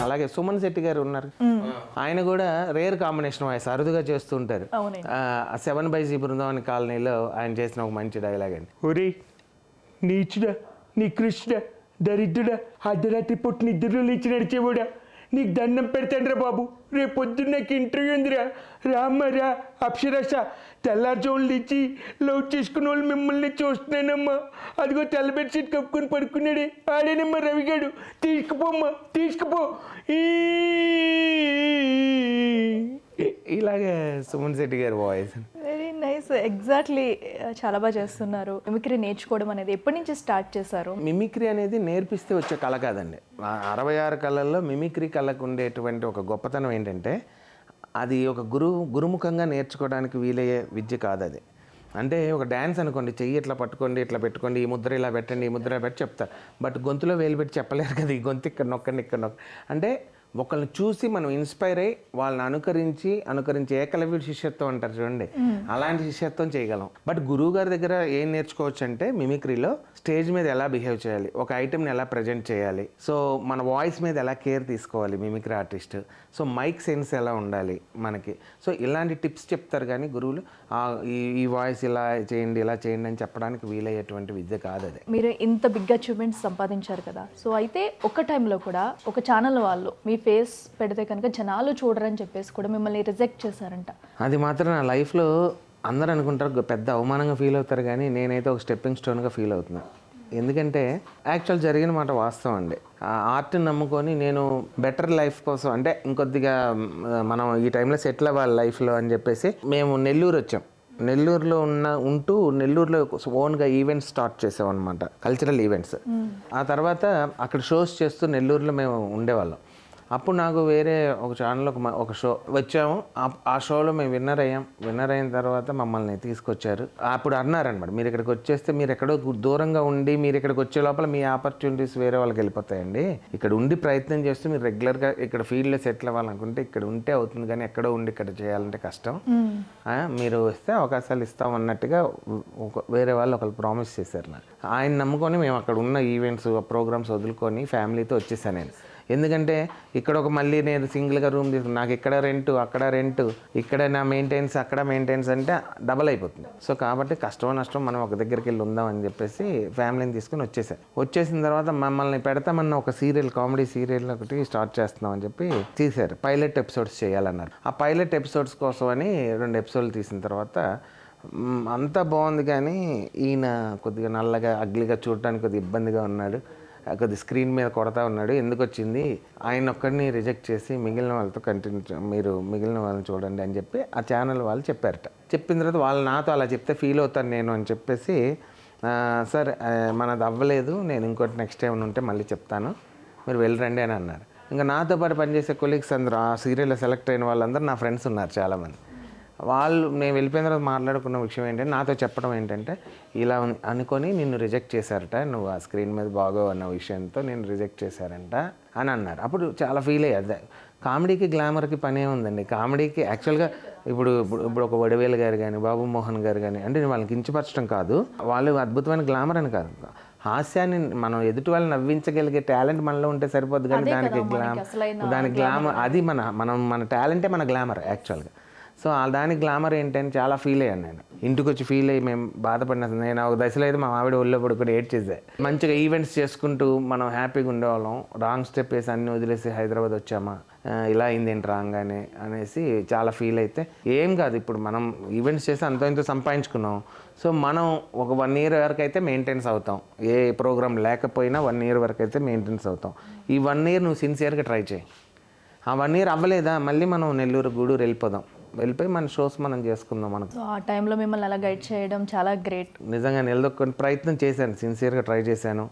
అలాగే సుమన్ శెట్టి గారు ఉన్నారు, ఆయన కూడా రేర్ కాంబినేషన్ వాయిస్ అరుదుగా చేస్తూ ఉంటారు. 7/G బృందావని కాలనీలో ఆయన చేసిన ఒక మంచి డైలాగ్ అండి. ఒరే నీచుడా, నీ కృష్ణ దరిద్రుడా, అర్ధరాత్రి పొట్టు నిద్రలో లేచి నడిచేవాడా, నీకు దండం పెడతాండ్రా బాబు. రేపు పొద్దున్న నాకు ఇంటర్వ్యూ ఉందిరా, రామ్మరా అప్సరస. తెల్లారుజోళ్ళు ఇచ్చి లవ్ చేసుకున్న వాళ్ళు మిమ్మల్ని చూస్తున్నానమ్మా. అదిగో తెల్ల బెడ్షీట్ కప్పుకొని పడుకున్నాడే, ఆడేనమ్మా రవిగాడు. తీసుకుపోమ్మా, తీసుకుపో. ఇలాగే సుమన్ శెట్టి గారి వాయిస్. Very nice. ఎగ్జాక్ట్లీ, చాలా బాగా చేస్తున్నారు. మిమిక్రీ నేర్చుకోవడం అనేది ఎప్పటి నుంచి స్టార్ట్ చేశారు? మిమిక్రీ అనేది నేర్పిస్తే వచ్చే కళ కాదండి. 66 కళల్లో మిమిక్రీ కళకు ఉండేటువంటి ఒక గొప్పతనం ఏంటంటే అది ఒక గురుముఖంగా నేర్చుకోవడానికి వీలయ్యే విద్య కాదు అది. అంటే ఒక డ్యాన్స్ అనుకోండి, చెయ్యి ఇట్లా పట్టుకోండి, ఇట్లా పెట్టుకోండి, ఈ ముద్ర ఇలా పెట్టండి, ఈ ముద్ర పెట్టి చెప్తారు. బట్ గొంతులో వేలు పెట్టి చెప్పలేరు కదా. ఈ గొంతు ఇక్కడ నొక్కండి, ఇక్కడ నొక్క అంటే ఒకళ్ళని చూసి మనం ఇన్స్పైర్ అయ్యి వాళ్ళని అనుకరించి ఏకలవ్యుడి శిష్యత్వం అంటారు చూడండి, అలాంటి శిష్యత్వం చేయగలం. బట్ గురువు గారి దగ్గర ఏం నేర్చుకోవచ్చు అంటే మిమిక్రీలో స్టేజ్ మీద ఎలా బిహేవ్ చేయాలి, ఒక ఐటెంని ఎలా ప్రజెంట్ చేయాలి, సో మన వాయిస్ మీద ఎలా కేర్ తీసుకోవాలి mimicry artist, so mic sense ఎలా ఉండాలి మనకి, సో ఇలాంటి టిప్స్ చెప్తారు. కానీ గురువులు ఈ వాయిస్ ఇలా చేయండి, ఇలా చేయండి అని చెప్పడానికి వీలయ్యేటువంటి విద్య కాదు అది. మీరు ఇంత బిగ్ అచీవ్మెంట్స్ సంపాదించారు కదా, సో అయితే ఒక టైంలో కూడా ఒక ఛానల్ వాళ్ళు మీ ఫేస్ పెడితే కనుక జనాలు చూడరని చెప్పేసి కూడా మిమ్మల్ని రిజెక్ట్ చేశారంట. అది మాత్రం నా లైఫ్లో అందరూ అనుకుంటారు పెద్ద అవమానంగా ఫీల్ అవుతారు, కానీ నేనైతే ఒక స్టెప్పింగ్ స్టోన్గా ఫీల్ అవుతున్నాను. ఎందుకంటే యాక్చువల్ జరిగిన మాట వాస్తవం అండి. ఆ ఆర్ట్ని నమ్ముకొని నేను బెటర్ లైఫ్ కోసం అంటే ఇంకొద్దిగా మనం ఈ టైంలో సెటిల్ అవ్వాలి లైఫ్లో అని చెప్పేసి మేము నెల్లూరు వచ్చాం. నెల్లూరులో ఉంటూ నెల్లూరులో ఓన్గా ఈవెంట్స్ స్టార్ట్ చేసాం అనమాట, కల్చరల్ ఈవెంట్స్. ఆ తర్వాత అక్కడ షోస్ చేస్తూ నెల్లూరులో మేము ఉండేవాళ్ళం. అప్పుడు నాకు వేరే ఒక ఛానల్లో ఒక షో వచ్చాము. ఆ షోలో మేము విన్నర్ అయిన తర్వాత మమ్మల్ని తీసుకొచ్చారు. అప్పుడు అన్నారనమాట, మీరు ఇక్కడికి వచ్చేస్తే మీరు ఎక్కడో దూరంగా ఉండి మీరు ఇక్కడికి వచ్చే లోపల మీ ఆపర్చునిటీస్ వేరే వాళ్ళకి వెళ్ళిపోతాయండి. ఇక్కడ ఉండి ప్రయత్నం చేస్తూ మీరు రెగ్యులర్గా ఇక్కడ ఫీల్డ్లో సెటిల్ అవ్వాలనుకుంటే ఇక్కడ ఉంటే అవుతుంది, కానీ ఎక్కడో ఉండి ఇక్కడ చేయాలంటే కష్టం. మీరు వస్తే అవకాశాలు ఇస్తాం అన్నట్టుగా వేరే వాళ్ళు ఒకరు ప్రామిస్ చేశారు నాకు. ఆయన నమ్ముకొని మేము అక్కడ ఉన్న ఈవెంట్స్ ప్రోగ్రామ్స్ వదులుకొని ఫ్యామిలీతో వచ్చేసాను నేను. ఎందుకంటే ఇక్కడ మళ్ళీ నేను సింగిల్గా రూమ్ తీసుకుని నాకు ఇక్కడ రెంట్ అక్కడ రెంట్, ఇక్కడ నా మెయింటెనెన్స్ అక్కడ మెయింటెనెన్స్ అంటే డబల్ అయిపోతుంది. సో కాబట్టి కష్టం నష్టం మనం ఒక దగ్గరికి వెళ్ళి ఉందామని చెప్పేసి ఫ్యామిలీని తీసుకుని వచ్చేసిన తర్వాత మమ్మల్ని పెడతామన్న ఒక సీరియల్, కామెడీ సీరియల్ ఒకటి స్టార్ట్ చేస్తున్నాం అని చెప్పి తీశారు. పైలట్ ఎపిసోడ్స్ చేయాలన్నారు. ఆ పైలట్ ఎపిసోడ్స్ కోసం అని 2 ఎపిసోడ్లు తీసిన తర్వాత అంతా బాగుంది, కానీ ఈయన కొద్దిగా నల్లగా అగ్లీగా చూడటానికి కొద్దిగా ఇబ్బందిగా ఉన్నాడు, కొద్దిగా స్క్రీన్ మీద కొడతా ఉన్నాడు. ఎందుకు వచ్చింది, ఆయన ఒక్కడిని రిజెక్ట్ చేసి మిగిలిన వాళ్ళతో మీరు మిగిలిన వాళ్ళని చూడండి అని చెప్పి ఆ ఛానల్ వాళ్ళు చెప్పారట. చెప్పిన తర్వాత వాళ్ళు నాతో అలా చెప్తే ఫీల్ అవుతాను నేను అని చెప్పేసి, సార్ మనది అవ్వలేదు, నేను ఇంకోటి నెక్స్ట్ టైం ఉంటే మళ్ళీ చెప్తాను, మీరు వెళ్ళరండి అని అన్నారు. ఇంకా నాతో పాటు పనిచేసే కొలీగ్స్ అందరూ, ఆ సీరియల్లో సెలెక్ట్ అయిన వాళ్ళందరూ నా ఫ్రెండ్స్ ఉన్నారు చాలామంది. వాళ్ళు నేను వెళ్ళిపోయిన తర్వాత మాట్లాడుకున్న విషయం ఏంటంటే, నాతో చెప్పడం ఏంటంటే, ఇలా అనుకొని నిన్ను రిజెక్ట్ చేశారట, నువ్వు ఆ స్క్రీన్ మీద బాగోవు అన్న విషయంతో నేను రిజెక్ట్ చేశారంట అని అన్నారు. అప్పుడు చాలా ఫీల్ అయ్యారు. అదే కామెడీకి గ్లామర్కి పనే ఉందండి. కామెడీకి యాక్చువల్గా ఇప్పుడు ఒక వడివేలు గారు కానీ బాబు మోహన్ గారు కానీ, అంటే వాళ్ళకి కించపరచడం కాదు, వాళ్ళు అద్భుతమైన గ్లామర్ అని కాదు, హాస్యాన్ని మనం ఎదుటి వాళ్ళని నవ్వించగలిగే టాలెంట్ మనలో ఉంటే సరిపోద్దు, కానీ దానికి గ్లామర్ అది మన టాలెంటే మన గ్లామర్ యాక్చువల్గా. సో దానికి గ్లామర్ ఏంటని చాలా ఫీల్ అయ్యాను నేను. ఇంటికి వచ్చి ఫీల్ అయ్యి మేము బాధపడిన, నేను ఒక దశలో అయితే మా ఆవిడ ఒళ్ళో పడుకొని ఏడ్ చేసే. మంచిగా ఈవెంట్స్ చేసుకుంటూ మనం హ్యాపీగా ఉండేవాళ్ళం. రాంగ్ స్టెప్ వేసి అన్నీ వదిలేసి హైదరాబాద్ వచ్చామా, ఇలా అయింది ఏంటి రాగానే అనేసి చాలా ఫీల్ అయితే, ఏం కాదు ఇప్పుడు మనం ఈవెంట్స్ చేసి అంతో ఇంతో సంపాదించుకున్నాం. సో మనం ఒక 1 year వరకు అయితే మెయింటెనెన్స్ అవుతాం, ఏ ప్రోగ్రామ్ లేకపోయినా 1 year వరకు అయితే మెయింటెనెన్స్ అవుతాం. ఈ 1 year నువ్వు సిన్సియర్గా ట్రై చేయి. ఆ 1 year అవ్వలేదా, మళ్ళీ మనం నెల్లూరు గూడూరు వెళ్ళిపోయి మన షోస్ మనం చేసుకుందాం. మనకు ఆ టైంలో మిమ్మల్ని అలా గైడ్ చేయడం చాలా గ్రేట్. నిజంగా నిలదొక్కుని ప్రయత్నం చేశాను, సిన్సియర్గా ట్రై చేశాను.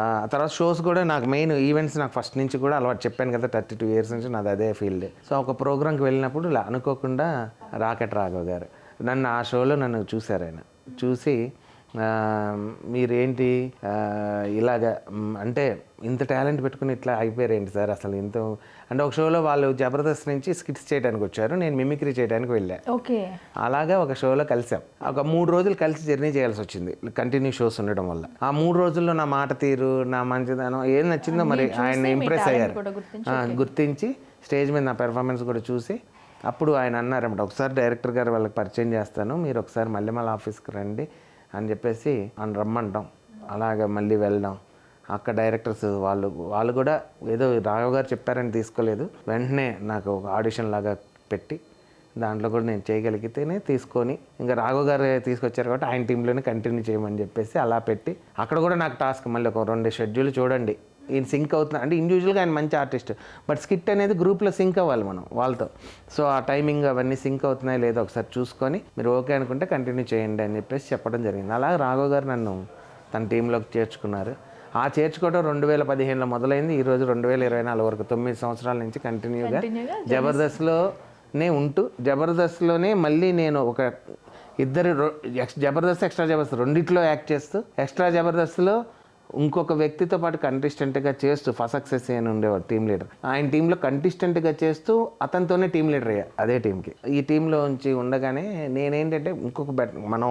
ఆ తర్వాత షోస్ కూడా నాకు మెయిన్ ఈవెంట్స్ నాకు ఫస్ట్ నుంచి కూడా అలవాటు, చెప్పాను కదా 32 years నుంచి నాది అదే ఫీల్డ్. సో ఒక ప్రోగ్రామ్కి వెళ్ళినప్పుడు అనుకోకుండా రాకెట్ రాఘవ్ గారు ఆ షోలో నన్ను చూశారు. ఆయన చూసి మీరేంటి ఇలాగా అంటే ఇంత టాలెంట్ పెట్టుకుని ఇట్లా అయిపోయారు ఏంటి సార్ అసలు ఇంత అంటే, ఒక షోలో వాళ్ళు జబర్దస్త్ నుంచి స్కిట్స్ చేయడానికి వచ్చారు, నేను మిమిక్రీ చేయడానికి వెళ్ళాను. ఓకే, అలాగా ఒక షోలో కలిసాం. ఒక 3 రోజులు కలిసి జర్నీ చేయాల్సి వచ్చింది, కంటిన్యూ షోస్ ఉండడం వల్ల. ఆ 3 రోజుల్లో నా మాట తీరు, నా మంచిదనం ఏం నచ్చిందో మరి ఆయన ఇంప్రెస్ అయ్యారు, గుర్తించి స్టేజ్ మీద నా పెర్ఫార్మెన్స్ కూడా చూసి అప్పుడు ఆయన అన్నారన్నమాట, ఒకసారి డైరెక్టర్ గారు వాళ్ళకి పరిచయం చేస్తాను, మీరు ఒకసారి మళ్ళీ ఆఫీస్కి రండి అని చెప్పేసి అని రమ్మంటాం. అలాగ మళ్ళీ వెళ్దాం. అక్కడ డైరెక్టర్స్ వాళ్ళు కూడా ఏదో రాఘవ్ గారు చెప్పారని తీసుకోలేదు, వెంటనే నాకు ఒక ఆడిషన్ లాగా పెట్టి దాంట్లో కూడా నేను చేయగలిగితేనే తీసుకొని, ఇంకా రాఘవ్ గారు తీసుకొచ్చారు కాబట్టి ఆయన టీంలోనే కంటిన్యూ చేయమని చెప్పేసి అలా పెట్టి, అక్కడ కూడా నాకు టాస్క్ మళ్ళీ ఒక 2 షెడ్యూల్ చూడండి ఈయన సింక్ అవుతుంది అంటే, ఇండివిజువల్గా ఆయన మంచి ఆర్టిస్ట్, బట్ స్కిట్ అనేది గ్రూప్లో సింక్ అవ్వాలి మనం వాళ్ళతో. సో ఆ టైమింగ్ అవన్నీ సింక్ అవుతున్నాయి లేదో ఒకసారి చూసుకొని మీరు ఓకే అనుకుంటే కంటిన్యూ చేయండి అని చెప్పేసి చెప్పడం జరిగింది. అలా రాఘవ్ గారు నన్ను తన టీంలోకి చేర్చుకున్నారు. ఆ చేర్చుకోవడం 2015లో మొదలైంది. ఈరోజు 2024 వరకు 9 సంవత్సరాల నుంచి కంటిన్యూగా జబర్దస్త్లోనే ఉంటూ, జబర్దస్త్లోనే మళ్ళీ నేను ఒక జబర్దస్త్ ఎక్స్ట్రా జబర్దస్త్ రెండిట్లో యాక్ట్ చేస్తూ, ఎక్స్ట్రా జబర్దస్త్లో ఇంకొక వ్యక్తితో పాటు కంటెస్టెంట్గా చేస్తూ సక్సెస్ అని ఉండేవాడు టీం లీడర్, ఆయన టీంలో కంటెస్టెంట్గా చేస్తూ అతనితోనే టీం లీడర్ అయ్యా అదే టీంకి. ఈ టీంలో ఉంచి ఉండగానే నేనేంటంటే మనం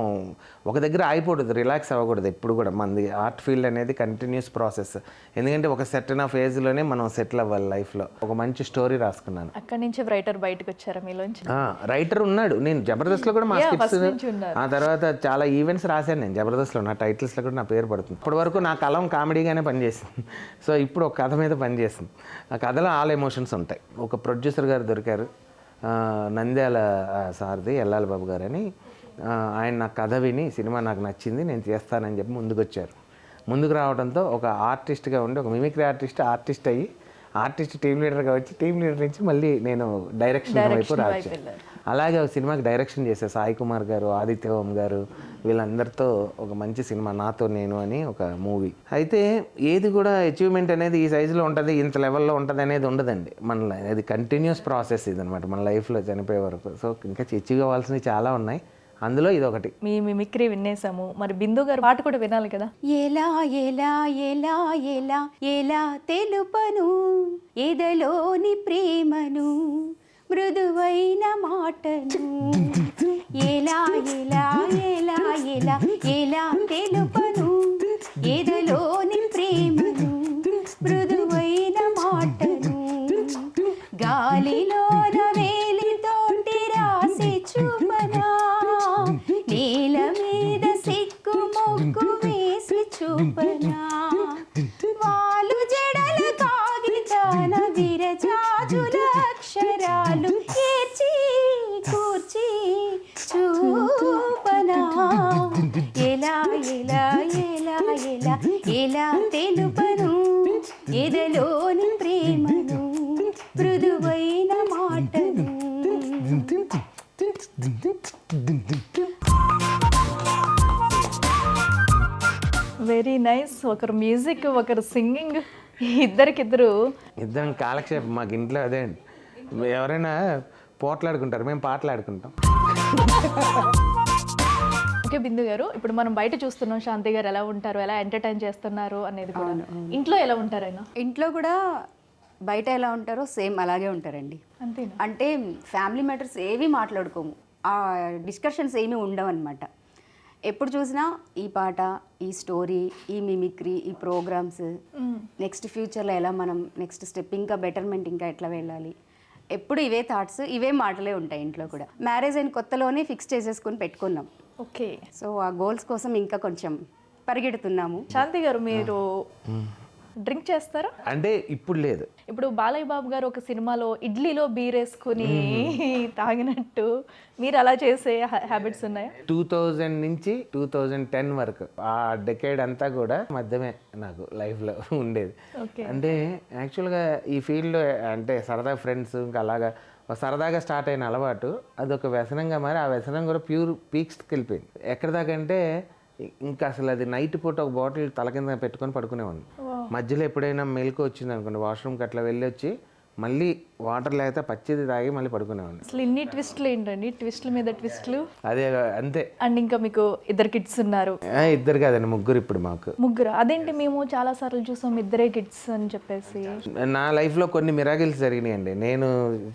ఒక దగ్గర ఆగిపోకూడదు, రిలాక్స్ అవ్వకూడదు ఎప్పుడు కూడా. మనది ఆర్ట్ ఫీల్డ్ అనేది కంటిన్యూస్ ప్రాసెస్, ఎందుకంటే ఒక సెటిల్ ఫేజ్లోనే మనం సెటిల్ అవ్వాలి లైఫ్లో. ఒక మంచి స్టోరీ రాసుకున్నాను. అక్కడి నుంచి రైటర్ బయటకు వచ్చారా మీలోంచి? రైటర్ ఉన్నాడు, నేను జబర్దస్త్లో కూడా మా స్కిట్స్, ఆ తర్వాత చాలా ఈవెంట్స్ రాశాను నేను జబర్దస్త్లో, నా టైటిల్స్లో కూడా నా పేరు పడుతుంది. ఇప్పటి వరకు నా కలం కామెడీగానే పనిచేసింది. సో ఇప్పుడు ఒక కథ మీద పనిచేస్తుంది. ఆ కథలో ఆల్ ఎమోషన్స్ ఉంటాయి. ఒక ప్రొడ్యూసర్ గారు దొరికారు, నంద్యాల సార్ది ఎల్లాల బాబు గారు అని. ఆయన నా కథ విని సినిమా నాకు నచ్చింది నేను చేస్తానని చెప్పి ముందుకు రావడంతో ఒక ఆర్టిస్ట్గా ఉండి, ఒక మిమిక్రీ ఆర్టిస్ట్ అయ్యి ఆర్టిస్ట్ టీమ్ లీడర్గా వచ్చి టీమ్ లీడర్ నుంచి మళ్ళీ నేను డైరెక్షన్ వైపు రావచ్చు. అలాగే ఒక సినిమాకి డైరెక్షన్ చేసే సాయి కుమార్ గారు, ఆదిత్య ఓం గారు వీళ్ళందరితో ఒక మంచి సినిమా నాతో నేను అని ఒక మూవీ. అయితే ఏది కూడా అచీవ్మెంట్ అనేది ఈ సైజులో ఉంటుంది, ఇంత లెవెల్లో ఉంటుంది అనేది ఉండదండి. మన అది కంటిన్యూస్ ప్రాసెస్ ఇది అనమాట మన లైఫ్లో చనిపోయే వరకు. సో ఇంకా అచీవ్ కావాల్సినవి చాలా ఉన్నాయి, అందులో ఇదొకటి. మీ మిమిక్రీ వినేసాము, మరి బిందు గారు పాట కూడా వినాలి కదా. ఎలా ఎలా ఎలా ఎలా ఎలా తెలుపను ఎదలోని ప్రేమను మృదువైన మాటను ఎలా ఎలా ఎలా ఎలా ఎలా తెలుపను ఎదలోని ప్రేమను మృదువైన మాటను గాలిలోన వేలితోటి రాసి చూపనా నేల మీద సిక్కు మొక్కు వేసి చూపనా వాలు జడల కాగితాన విరజాజుల అక్షరాలు ఏర్చి కూర్చి చూపనా ఎలా ఎలా ఎలా ఎలా ఎలా తెలుపను ఎదలోని ప్రేమను మృదువైన మాటను. Very nice. ఒకరు మ్యూజిక్, ఒకరు సింగింగ్, ఇద్దరికిద్దరు ఇద్దరం కాలక్షేపం మాకు ఇంట్లో అదే అండి. ఎవరైనా పోట్లాడుకుంటారు, మేము పాటలు ఆడుకుంటాం. ఓకే బిందు గారు, ఇప్పుడు మనం బయట చూస్తున్నాం శాంతి గారు ఎలా ఉంటారు, ఎలా ఎంటర్టైన్ చేస్తున్నారు అనేది కూడా. ఇంట్లో ఎలా ఉంటారు ఆయన? ఇంట్లో కూడా బయట ఎలా ఉంటారో సేమ్ అలాగే ఉంటారండి. అంతేనా? అంటే ఫ్యామిలీ మ్యాటర్స్ ఏవి మాట్లాడుకోము, ఆ డిస్కషన్స్ ఏమీ ఉండవు అనమాట. ఎప్పుడు చూసినా ఈ పాట, ఈ స్టోరీ, ఈ మిమిక్రీ, ఈ ప్రోగ్రామ్స్, నెక్స్ట్ ఫ్యూచర్లో ఎలా మనం నెక్స్ట్ స్టెప్ ఇంకా బెటర్మెంట్ ఇంకా ఎట్లా వెళ్ళాలి, ఎప్పుడు ఇవే థాట్స్, ఇవే మాటలే ఉంటాయి ఇంట్లో కూడా. మ్యారేజ్ అయిన కొత్తలోనే ఫిక్స్ చేసేసుకొని పెట్టుకున్నాం. ఓకే. సో ఆ గోల్స్ కోసం ఇంకా కొంచెం పరిగెడుతున్నాము. శాంతి గారు, మీరు డ్రింక్ చేస్తారా? అంటే ఇప్పుడు లేదు. ఇప్పుడు బాలయ్య బాబు గారు ఒక సినిమాలో ఇడ్లీలో బీరేసుకుని తాగినట్టు మీరు అలా చేసే హ్యాబిట్స్ ఉన్నాయా? 2000 నుంచి 2010 వరకు ఆ డెకేడ్ అంతా కూడా మధ్యమే నాకు లైఫ్లో ఉండేది. అంటే యాక్చువల్గా ఈ ఫీల్డ్లో అంటే సరదా ఫ్రెండ్స్ ఇంకా అలాగా సరదాగా స్టార్ట్ అయిన అలవాటు అదొక వ్యసనంగా మారి ఆ వ్యసనం కూడా ప్యూర్ పీక్స్కి వెళ్ళిపోయింది. ఎక్కడ దాకా అంటే ఇంకా అసలు అది నైట్ పూట ఒక బాటిల్ తల కింద పెట్టుకొని పడుకునేవాడిని. మధ్యలో ఎప్పుడైనా మెలకు వచ్చింది అనుకోండి, వాష్రూమ్కి అట్లా వెళ్ళి వచ్చి మళ్ళీ వాటర్ లేకపోతే పచ్చిది తాగి మళ్ళీ పడుకునేవాడిని. అసలు ఇన్ని ట్విస్ట్లు ఏంటండి, ట్విస్ట్ల మీద ట్విస్ట్లు. అదే అంతే. అండ్ ఇంకా మీకు ఇద్దరు కిడ్స్ ఉన్నారు? ఇద్దరు కాదండి, ముగ్గురు ఇప్పుడు మాకు. ముగ్గురు? అదేంటి, మేము చాలా సార్లు చూసాం ఇద్దరే కిడ్స్ అని చెప్పేసి. నా లైఫ్లో కొన్ని మిరాకిల్స్ జరిగినాయండి. నేను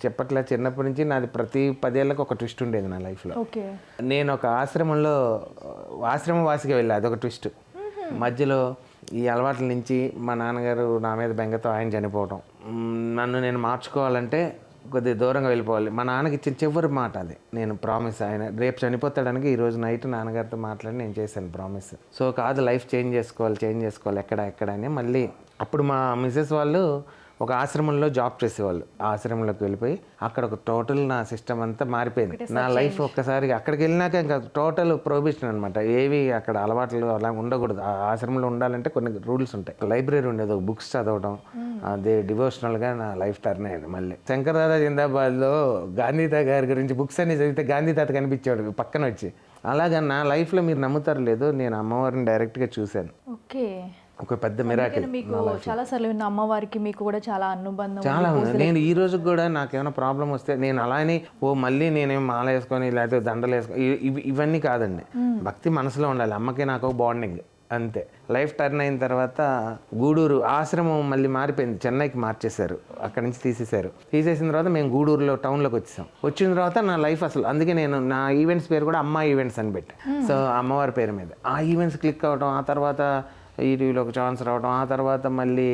చెప్పట్లా, చిన్నప్పటి నుంచి నాది ప్రతి 10 ఏళ్ళకి ఒక ట్విస్ట్ ఉండేది నా లైఫ్లో. ఓకే. నేను ఒక ఆశ్రమవాసిగా వెళ్ళా, అదొక ట్విస్ట్. మధ్యలో ఈ అలవాట్ల నుంచి మా నాన్నగారు నా మీద బెంగతో ఆయన చనిపోవటం, నన్ను నేను మార్చుకోవాలంటే కొద్దిగా దూరంగా వెళ్ళిపోవాలి. మా నాన్నకి ఇచ్చిన చివరి మాట అది, నేను ప్రామిస్. ఆయన రేపు చనిపోతాడానికి ఈరోజు నైట్ నాన్నగారితో మాట్లాడి నేను చేశాను ప్రామిస్. సో కాదు, లైఫ్ చేంజ్ చేసుకోవాలి ఎక్కడ అని. మళ్ళీ అప్పుడు మా మిసెస్ వాళ్ళు ఒక ఆశ్రమంలో జాబ్ చేసేవాళ్ళు. ఆ ఆశ్రమంలోకి వెళ్ళిపోయి అక్కడ ఒక టోటల్ నా సిస్టమ్ అంతా మారిపోయింది. నా లైఫ్ ఒక్కసారి అక్కడికి వెళ్ళినాక ఇంకా టోటల్ ప్రొహిబిషన్ అనమాట. ఏవి అక్కడ అలవాట్లు అలా ఉండకూడదు. ఆ ఆశ్రమంలో ఉండాలంటే కొన్ని రూల్స్ ఉంటాయి. లైబ్రరీ ఉండేది, ఒక బుక్స్ చదవడం, అదే డివోషనల్గా నా లైఫ్ టర్న్ అయింది. మళ్ళీ శంకర్ దాదా జిందాబాద్లో గాంధీ తాత గారి గురించి బుక్స్ అన్ని చదివితే గాంధీ తాత కనిపించేవాడు పక్కన వచ్చి. అలాగా నా లైఫ్లో మీరు నమ్ముతారు లేదు, నేను అమ్మవారిని డైరెక్ట్గా చూశాను. ఓకే. ఒక పెద్ద మిరాకిల్. మీకు చాలా సార్లు విన్న అమ్మవారికి మీకు కూడా చాలా అనుబంధం చాలా ఉంది. నేను ఈ రోజు కూడా నాకేమైనా ప్రాబ్లం వస్తే నేను అలానే మళ్ళీ నేనేం మాల వేసుకొని లేకపోతే దండలు వేసుకొని ఇవన్నీ కాదండి. భక్తి మనసులో ఉండాలి. అమ్మకి నాకు బాండింగ్ అంతే. లైఫ్ టర్న్ అయిన తర్వాత గూడూరు ఆశ్రమం మళ్ళీ మారిపోయింది, చెన్నైకి మార్చేశారు, అక్కడి నుంచి తీసేసిన తర్వాత మేము గూడూరులో టౌన్లోకి వచ్చిన తర్వాత నా లైఫ్ అసలు, అందుకే నేను నా ఈవెంట్స్ పేరు కూడా అమ్మ ఈవెంట్స్ అని పెట్టి, సో అమ్మవారి పేరు మీద ఆ ఈవెంట్స్ క్లిక్ అవ్వడం, ఆ తర్వాత ఈటీవీలో ఒక ఛాన్స్ రావడం, ఆ తర్వాత మళ్ళీ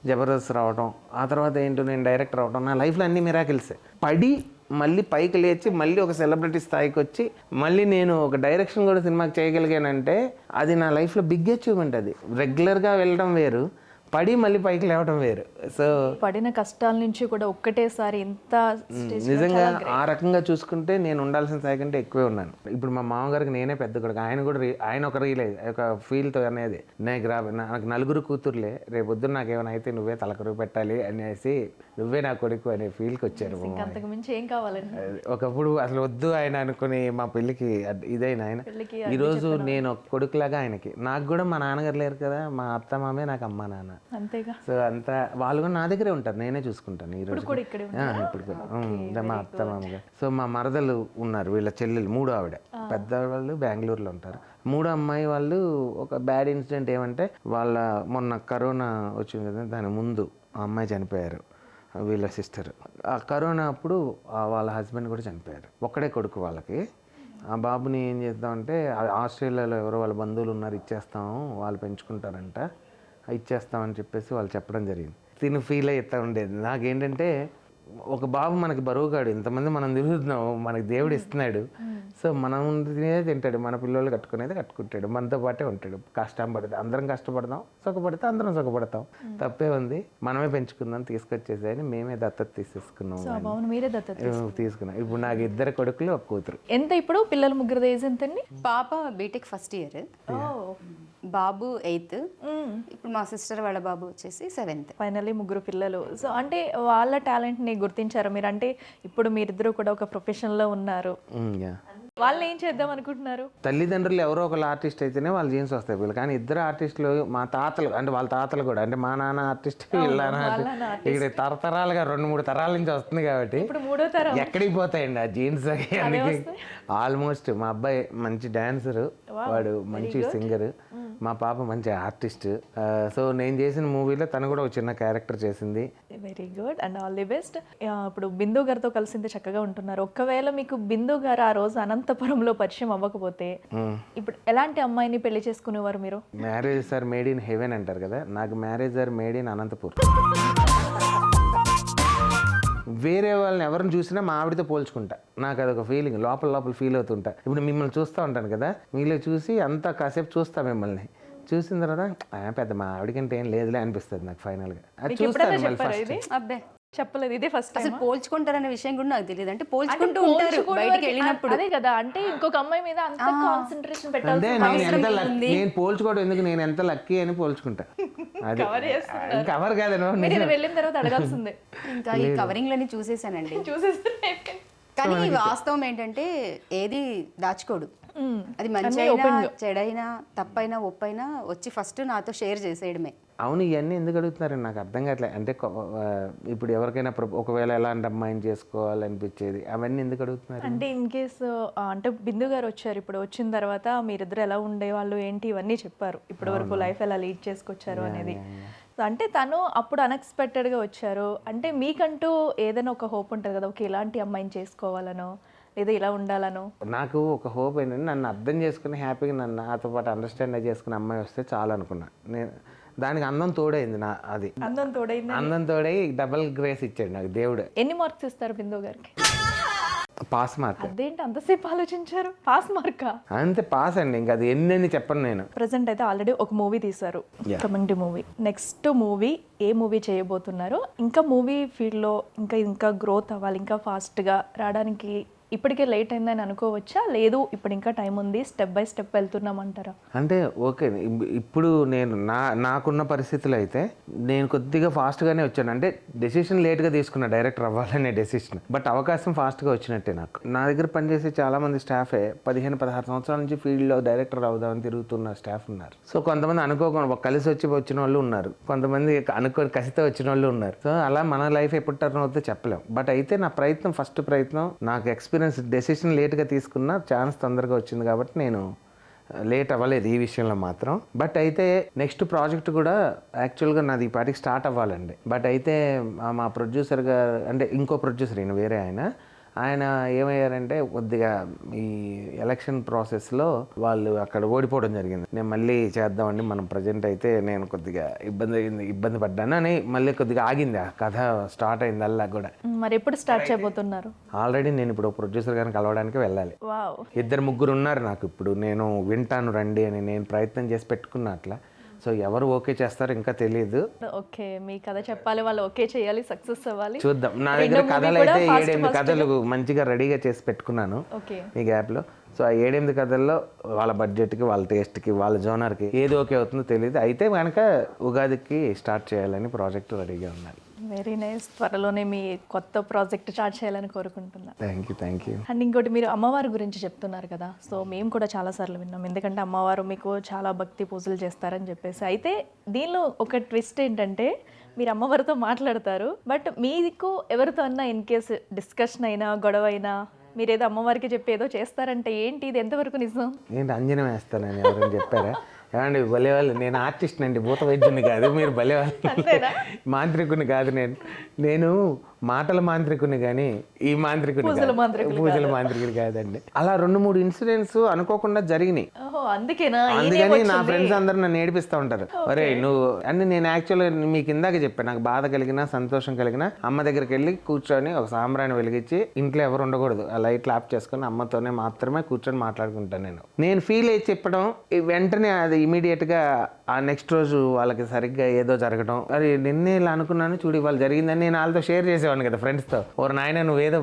జబర్దస్త్ రావడం, ఆ తర్వాత ఏంటో నేను డైరెక్టర్ అవడం. నా లైఫ్లో అన్ని మిరాకిల్సే. పడి మళ్ళీ పైకి లేచి మళ్ళీ ఒక సెలబ్రిటీ స్థాయికి వచ్చి మళ్ళీ నేను ఒక డైరెక్షన్ కూడా సినిమాకి చేయగలిగానంటే అది నా లైఫ్లో బిగ్ అచీవ్మెంట్. అది రెగ్యులర్గా వెళ్ళడం వేరు, పడి మళ్ళీ పైకి లేవడం వేరు. సో పడిన కష్టాల నుంచి కూడా ఒక్కటేసారి ఇంత stage లో నిజంగా చాలా great. ఆ రకంగా చూసుకుంటే నేను ఉండాల్సిన స్థాయి కంటే ఎక్కువే ఉన్నాను. ఇప్పుడు మా మామగారికి నేనే పెద్ద కొడుకు. ఆయన కూడా ఆయన ఒక రియలైజ్ ఒక ఫీల్తో అనేది నాకు నలుగురు కూతుర్లే, రేపు పొద్దున్న నాకేమైనా అయితే నువ్వే తలకరువు పెట్టాలి అనేసి నువ్వే నా కొడుకు అనే ఫీల్కి వచ్చారు. ఇంకా అంతకు మించి ఏం కావాలండి. ఒకప్పుడు అసలు వద్దు ఆయన అనుకుని మా పెళ్ళికి ఇదైన ఆయన పెళ్ళికి ఈరోజు నేను ఒక కొడుకులాగా ఆయనకి. నాకు కూడా మా నాన్నగారు లేరు కదా, మా అత్త మామే నాకు అమ్మ నాన్న. అంతేగా. సో అంతా వాళ్ళు కూడా నా దగ్గరే ఉంటారు, నేనే చూసుకుంటాను ఈరోజు కూడా ఇక్కడే ఇప్పుడు కూడా మా అత్త మామగా. సో మా మరదలు ఉన్నారు, వీళ్ళ చెల్లెలు మూడో ఆవిడ. పెద్ద వాళ్ళు బెంగళూరులో ఉంటారు. మూడో అమ్మాయి వాళ్ళు ఒక బ్యాడ్ ఇన్సిడెంట్ ఏమంటే వాళ్ళ మొన్న కరోనా వచ్చింది కదా, దాని ముందు ఆ అమ్మాయి చనిపోయారు, వీళ్ళ సిస్టర్. ఆ కరోనా అప్పుడు వాళ్ళ హస్బెండ్ కూడా చనిపోయారు. ఒక్కడే కొడుకు వాళ్ళకి. ఆ బాబుని ఏం చేద్దామంటే ఆస్ట్రేలియాలో ఎవరో వాళ్ళ బంధువులు ఉన్నారు, ఇచ్చేస్తాము వాళ్ళు పెంచుకుంటారంట, ఇచ్చేస్తామని చెప్పేసి వాళ్ళు చెప్పడం జరిగింది. తిని ఫీల్ అవుతూ ఉండేది. నాకేంటంటే ఒక బాబు మనకి బరువుగాడు, ఇంతమంది మనం తిరుగుతున్నాము, మనకి దేవుడు ఇస్తున్నాడు. సో మనం తినేదే తింటాడు, మన పిల్లలు కట్టుకునేది కట్టుకుంటాడు, మనతో పాటే ఉంటాడు. కష్టం పడితే అందరం కష్టపడదాం, సుఖపడితే అందరం సుఖపడతాం, తప్పే ఉంది. మనమే పెంచుకుందాం, తీసుకొచ్చేసాయని మేమే దత్తత తీసేసుకున్నాం. అవును, మీరే దత్తత తీసుకున్నాం. ఇప్పుడు నాకు 2 కొడుకులు, 1 కూతురు. ఎంత ఇప్పుడు పిల్లల ముగ్గురు ఏజ్ ఎంతండి? పాప బీటెక్ ఫస్ట్ ఇయర్, బాబు 8th, ఇప్పుడు మా సిస్టర్ వాళ్ళ బాబు వచ్చేసి 7th. ఫైనల్లీ ముగ్గురు పిల్లలు. సో అంటే వాళ్ళ టాలెంట్ని గుర్తించారు మీరు? అంటే ఇప్పుడు మీరిద్దరూ కూడా ఒక ప్రొఫెషన్లో ఉన్నారు, వాళ్ళు ఏం చేద్దాం అనుకుంటున్నారు? తల్లిదండ్రులు ఎవరో ఒకళ్ళు ఆర్టిస్ట్ అయితేనే వాళ్ళ జీన్స్ వస్తాయి వీళ్ళు. కానీ 2 ఆర్టిస్టులు, మా తాతలు అంటే వాళ్ళ తాతలు కూడా, అంటే మా నాన్న ఆర్టిస్ట్, వీళ్ళ ఆర్టిస్ట్, ఇక్కడ తరతరాలుగా 2-3 తరాల నుంచి వస్తుంది కాబట్టి ఇప్పుడు 3వ తరం ఎక్కడికి పోతాయండి ఆ జీన్స్. ఆల్మోస్ట్ మా అబ్బాయి మంచి డాన్సరు, వాడు మంచి సింగర్, మా పాప మంచి ఆర్టిస్ట్. సో నేను చేసిన మూవీలో తను కూడా ఒక చిన్న క్యారెక్టర్ చేసింది. Very good and all the best. ఇప్పుడు బిందు గారితో కలిసింది చక్కగా ఉంటున్నారు. ఒకవేళ మీకు బిందు గారు ఆ రోజు అనంతపురంలో పరిచయం అవ్వకపోతే ఇప్పుడు ఎలాంటి అమ్మాయిని పెళ్లి చేసుకునేవారు మీరు? Marriage or made in heaven అంటారు కదా, నాకు marriage or made in Anantapur. వేరే వాళ్ళని ఎవరిని చూసినా మా ఆవిడతో పోల్చుకుంటా. నాకు అదొక ఫీలింగ్, లోపల ఫీల్ అవుతుంటా. ఇప్పుడు మిమ్మల్ని చూస్తూ ఉంటాను కదా, మీలో చూసి అంతా కాసేపు చూస్తా, మిమ్మల్ని చూసిన తర్వాత పెద్ద మా ఆవిడకంటే ఏం లేదులే అనిపిస్తుంది నాకు ఫైనల్గా. అది చూస్తాను మళ్ళీ ఫస్ట్. అబ్బే చెప్పలేదు, ఇదే ఫస్ట్ అసలు పోల్చుకుంటారనే విషయం కూడా నాకు తెలియదు. అంటే పోల్చుకుంటూ ఉంటారు బయటికి వెళ్ళినప్పుడు. అదే కదా, అంటే ఇంకొక అమ్మాయి మీద అంత కాన్సన్ట్రేషన్ అంటే పెట్టాల్సి నేను పోల్చుకోవడం ఎందుకు, నేను ఎంత లక్కీ అని పోల్చుకుంటా. అది కవర్ కాదను, వెళ్ళిన తర్వాత అడగాల్సిందే. ఇంకా ఈ కవరింగ్ లని చూసేసానండి. చూసేస్తే కానీ వాస్తవం ఏంటంటే ఏది దాచుకోడు. అది మంచి అయినా చెడైనా తప్పైనా ఒప్పైనా వచ్చి ఫస్ట్ నాతో షేర్ చేసేయడమే. అవును, ఇవన్నీ ఎందుకు అడుగుతున్నారని నాకు అర్థం కావట్లేదు. అంటే ఇప్పుడు ఎవరికైనా ఒకవేళ ఎలాంటి అమ్మాయిని చేసుకోవాలనిపించేది, అవన్నీ ఎందుకు అడుగుతున్నారు? అంటే ఇన్ కేసు అంటే బిందు గారు వచ్చారు, ఇప్పుడు వచ్చిన తర్వాత మీరిద్దరు ఎలా ఉండేవాళ్ళు ఏంటి ఇవన్నీ చెప్పారు, ఇప్పటి వరకు లైఫ్ ఎలా లీడ్ చేసుకొచ్చారు అనేది. అంటే తను అప్పుడు అన్ఎక్స్పెక్టెడ్గా వచ్చారు. అంటే మీకంటూ ఏదైనా ఒక హోప్ ఉంటుంది కదా, ఒక ఇలాంటి అమ్మాయిని చేసుకోవాలనో లేదా ఇలా ఉండాలనో? నాకు ఒక హోప్ ఏంటంటే నన్ను అర్థం చేసుకుని హ్యాపీగా నన్ను నాతో పాటు అండర్స్టాండ్ చేసుకునే అమ్మాయి వస్తే చాలు అనుకున్నా నేను. దానికి అందం తోడైంది, అది అందం తోడై డబల్ గ్రేస్ ఇచ్చాడు నాకు దేవుడు. ఎన్ని మార్క్స్ ఇస్తారు బిందు గారికి? Pass mark. అదేంటి అంతసేపు ఆలోచించారు? Pass markka? అంతే, పాస్ అండి, ఇంకా అది ఎన్ని చెప్పను నేను. ప్రెసెంట్ అయితే ఆల్రెడీ ఒక మూవీ తీశారు, కమింగ్ మూవీ. నెక్స్ట్ మూవీ ఏ మూవీ చేయబోతున్నారు? ఇంకా మూవీ ఫీల్డ్లో ఇంకా గ్రోత్ అవ్వాలి, ఇంకా ఫాస్ట్గా రావడానికి ఇప్పటికే లేట్ అయిందని అనుకోవచ్చా, లేదు ఇప్పుడు ఇంకా టైం ఉంది, స్టెప్ బై స్టెప్ వెళ్తున్నామంటారా? అంటే ఓకే, ఇప్పుడు నేను నాకున్న పరిస్థితులు అయితే నేను కొద్దిగా ఫాస్ట్గానే వచ్చాను. అంటే డెసిషన్ లేట్గా తీసుకున్నా, డైరెక్టర్ అవ్వాలనే డెసిషన్, బట్ అవకాశం ఫాస్ట్గా వచ్చినట్టే. నాకు నా దగ్గర పనిచేసే చాలామంది స్టాఫే 15-16 సంవత్సరాల నుంచి ఫీల్డ్లో డైరెక్టర్ అవుదామని తిరుగుతున్న స్టాఫ్ ఉన్నారు. సో కొంతమంది అనుకోకుండా కలిసి వచ్చిన వాళ్ళు ఉన్నారు, కొంతమంది అనుకోని కసితో వచ్చిన వాళ్ళు ఉన్నారు. సో అలా మన లైఫ్ ఎప్పుడు టర్న్ అవుతుందో చెప్పలేం. బట్ అయితే నా ప్రయత్నం, ఫస్ట్ ప్రయత్నం, నాకు ఎక్స్పీరియన్స్, డెసిషన్ లేట్గా తీసుకున్న ఛాన్స్ తొందరగా వచ్చింది కాబట్టి నేను లేట్ అవ్వలేదు ఈ విషయంలో మాత్రం. బట్ అయితే నెక్స్ట్ ప్రాజెక్ట్ కూడా యాక్చువల్గా నాది ఈ పాటికి స్టార్ట్ అవ్వాలండి. బట్ అయితే మా ప్రొడ్యూసర్ గారు, అంటే ఇంకో ప్రొడ్యూసర్ ఈయన వేరే ఆయన ఏమయ్యారంటే కొద్దిగా ఈ ఎలక్షన్ ప్రాసెస్లో వాళ్ళు అక్కడ ఓడిపోవడం జరిగింది. నేను మళ్ళీ చేద్దామండి మనం ప్రజెంట్ అయితే నేను కొద్దిగా ఇబ్బంది పడ్డాను అని మళ్ళీ కొద్దిగా ఆగింది ఆ కథ, స్టార్ట్ అయింది అలా కూడా. మరి ఎప్పుడు స్టార్ట్ చేయబోతున్నారు? ఆల్రెడీ నేను ఇప్పుడు ప్రొడ్యూసర్ గారిని కలవడానికి వెళ్ళాలి. 2-3 ఉన్నారు నాకు. ఇప్పుడు నేను వింటాను రండి అని నేను ప్రయత్నం చేసి పెట్టుకున్నా. అట్లా సో ఎవరు ఓకే చేస్తారో ఇంకా తెలియదు, ఓకే మీ కథ చెప్పాలి, వాళ్ళు ఓకే చేయాలి, సక్సెస్ అవ్వాలి. చూద్దాం. నా దగ్గర కథలు అయితే 7-8 కథలు మంచిగా రెడీగా చేసి పెట్టుకున్నాను ఓకే ఈ గ్యాప్లో. సో ఆ 7-8 కథల్లో వాళ్ళ బడ్జెట్కి, వాళ్ళ టేస్ట్కి, వాళ్ళ జోనర్కి ఏది ఓకే అవుతుందో తెలియదు. అయితే కనుక ఉగాదికి స్టార్ట్ చేయాలని ప్రాజెక్ట్ రెడీగా ఉన్నాను. Very nice. త్వరలోనే మీ కొత్త ప్రాజెక్ట్ స్టార్ట్ చేయాలని కోరుకుంటున్నా. Thank you. అండ్ ఇంకోటి, మీరు అమ్మవారి గురించి చెప్తున్నారు కదా, సో మేము కూడా చాలాసార్లు విన్నాం, ఎందుకంటే అమ్మవారు మీకు చాలా భక్తి పూజలు చేస్తారని చెప్పేసి. అయితే దీనిలో ఒక ట్విస్ట్ ఏంటంటే మీరు అమ్మవారితో మాట్లాడతారు, బట్ మీకు ఎవరితో అన్నా ఇన్ కేసు డిస్కషన్ అయినా గొడవ అయినా మీరు ఏదో అమ్మవారికి చెప్పి ఏదో చేస్తారంటే ఏంటి, ఇది ఎంతవరకు నిజం? ఏంటి అంజనం వేస్తానని ఎవరైనా చెప్పారా? ఏమండి భలేవాళ్ళు, నేను ఆర్టిస్ట్ అండి, భూత వైద్యుని కాదు. మీరు భలేవాళ్ళు, మాంత్రికుని కాదు. నేను మాటల మాంత్రికుని కానీ ఈ మాంత్రికుని పూజల మాంత్రికుని కాదండి. అలా 2-3 ఇన్సిడెంట్స్ అనుకోకుండా జరిగినాయి. అందుకని నా ఫ్రెండ్స్ అందరూ నన్ను ఏడిపిస్తూ ఉంటారు. ఒరే నువ్వు అని. నేను యాక్చువల్గా మీకు ఇందాక చెప్పాను, నాకు బాధ కలిగినా సంతోషం కలిగినా అమ్మ దగ్గరికి వెళ్ళి కూర్చొని ఒక సాంబ్రాన్ని వెలిగించి, ఇంట్లో ఎవరు ఉండకూడదు, ఆ లైట్లు ఆఫ్ చేసుకొని అమ్మతోనే మాత్రమే కూర్చొని మాట్లాడుకుంటాను. నేను ఫీల్ అయ్యి చెప్పడం, వెంటనే అది ఇమీడియట్గా ఆ నెక్స్ట్ రోజు వాళ్ళకి సరిగ్గా ఏదో జరగడం. అది నిన్నే ఇలా అనుకున్నాను చూడు ఇవాళ జరిగిందని నేను వాళ్ళతో షేర్ చేసేవాడిని కదా ఫ్రెండ్స్తో. ఓ నాయన నువ్వేదో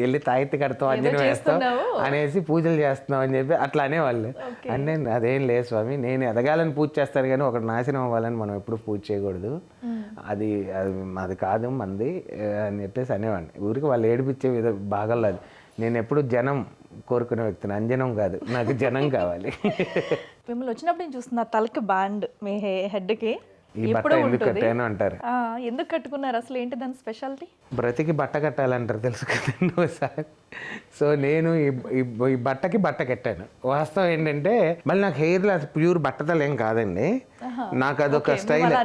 వెళ్ళి తాయిత్తి కడతావు, అంజనం వేస్తావు అనేసి పూజలు చేస్తున్నావు అని చెప్పి అట్లా అనేవాళ్ళు. అంటే అదేం లేదు స్వామి, నేను ఎదగాలని పూజ చేస్తాను కానీ ఒకటి నాశనం అవ్వాలని మనం ఎప్పుడు పూజ చేయకూడదు, అది కాదు మంది అని చెప్పేసి అనేవాడిని. ఊరికి వాళ్ళు ఏడిపించే భాగాల్లో అది. నేను ఎప్పుడు జనం కోరుకునే వ్యక్తిని, అంజనం కాదు, నాకు జనం కావాలి. మిమ్మల్ని వచ్చినప్పుడు నేను చూస్తున్నా తలకి బ్యాండ్ మీ హెడ్కి. ఈ బట్ట ఎందుకు కట్టాను అంటారు. ఎందుకు కట్టుకున్నారు అసలు, ఏంటి దాని స్పెషాలిటీ? బ్రతికి బట్ట కట్టాలంటారు తెలుసు కదండి ఒకసారి. సో నేను ఈ బట్టకి బట్ట కట్టాను. వాస్తవం ఏంటంటే మళ్ళీ నాకు హెయిర్లో ప్యూర్ బట్టతలు ఏం కాదండి, నాకు అదొక స్టైల్.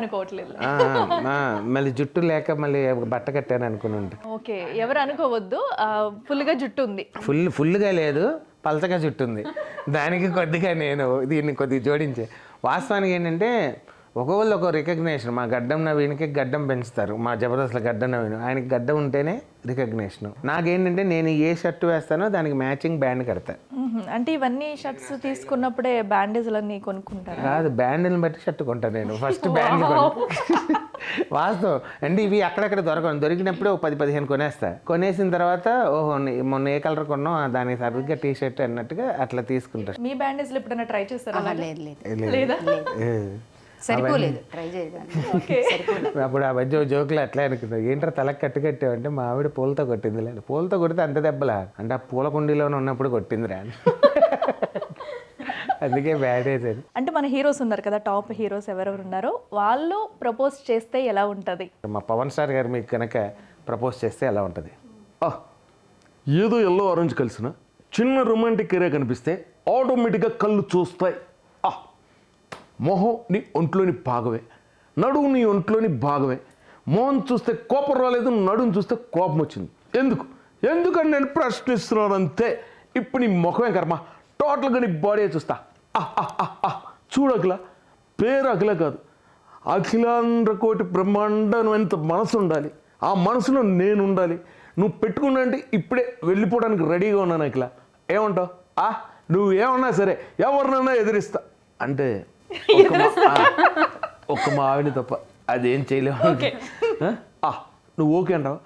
మళ్ళీ జుట్టు లేక మళ్ళీ బట్ట కట్టాను అనుకుని ఉంటాను. ఓకే, ఎవరు అనుకోవద్దు, ఫుల్గా జుట్టు ఉంది. ఫుల్గా లేదు, పలచగా జుట్టు ఉంది. దానికి కొద్దిగా నేను దీన్ని కొద్దిగా జోడించే. వాస్తవానికి ఏంటంటే ఒక్కొక్కళ్ళు ఒక రికగ్నేషన్. మా గడ్డం నవీన్కి గడ్డం పెంచుతారు, మా జబర్దస్త్లో గడ్డం నవీన్, ఆయనకి గడ్డం ఉంటేనే రికగ్నేషన్. నాకేంటంటే నేను ఏ షర్ట్ వేస్తానో దానికి మ్యాచింగ్ బ్యాండ్ కడతా. అంటే ఇవన్నీ షర్ట్స్ తీసుకున్నప్పుడే బ్యాండేజ్లన్నీ కొనుక్కుంటారు? కాదు, బ్యాండ్ని బట్టి షర్ట్ కొంటాను నేను. ఫస్ట్ బ్యాండ్ వాస్తవం అంటే ఇవి అక్కడక్కడ దొరికినప్పుడే 10-15 కొనేస్తా. కొనేసిన తర్వాత ఓహో మొన్న ఏ కలర్ కొన్నాం దానికి సరిగ్గా టీ షర్ట్ అన్నట్టుగా అట్లా తీసుకుంటా. మీ బ్యాండేజ్లు ఎప్పుడైనా ట్రై చేస్తారా? లేదు, సరిపోలేదు, ట్రై చేయడానికి. అప్పుడు ఆ మధ్య జోకులు అట్లా అనుకున్నాం, ఏంటో తలకు కట్టావంటే మా ఆవిడ పూలతో కొట్టింది. లేదు, పూలతో కొడితే అంత దెబ్బలా అంటే ఆ పూల కుండీలోనే ఉన్నప్పుడు కొట్టిందిరా. అందుకే బ్యాడేజ్ అని. అంటే మన హీరోస్ ఉన్నారు కదా, టాప్ హీరోస్ ఎవరెవరు ఉన్నారో వాళ్ళు ప్రపోజ్ చేస్తే ఎలా ఉంటుంది? మా పవన్ స్టార్ గారు మీకు కనుక ప్రపోజ్ చేస్తే ఎలా ఉంటుంది? ఏదో ఎల్లో ఆరెంజ్ కలిసిన చిన్న రొమాంటిక్ ఏరియా కనిపిస్తే ఆటోమేటిక్గా కళ్ళు చూస్తాయి. మొహం నీ ఒంట్లోని భాగమే, నడుము నీ ఒంట్లోని భాగమే. మొహం చూస్తే కోపం రాలేదు, నడుము చూస్తే కోపం వచ్చింది. ఎందుకని నేను ప్రశ్నిస్తున్నాను అంతే. ఇప్పుడు నీ ముఖమే కర్మ, టోటల్గా నీ బాడీ చూస్తా. చూడకిలా పేరు అఖిల కాదు, అఖిలాంధ్ర కోటి బ్రహ్మాండం ఎంత మనసు ఉండాలి, ఆ మనసులో నేను ఉండాలి. నువ్వు పెట్టుకున్నా అంటే ఇప్పుడే వెళ్ళిపోవడానికి రెడీగా ఉన్నాను అఖిల. ఏమంటావు? నువ్వు ఏమన్నా సరే ఎవరినైనా ఎదిరిస్తా అంటే ఒక్క మా ఆవిడ తప్ప అదేం చేయలేము. నువ్వు ఓకే అంటావా?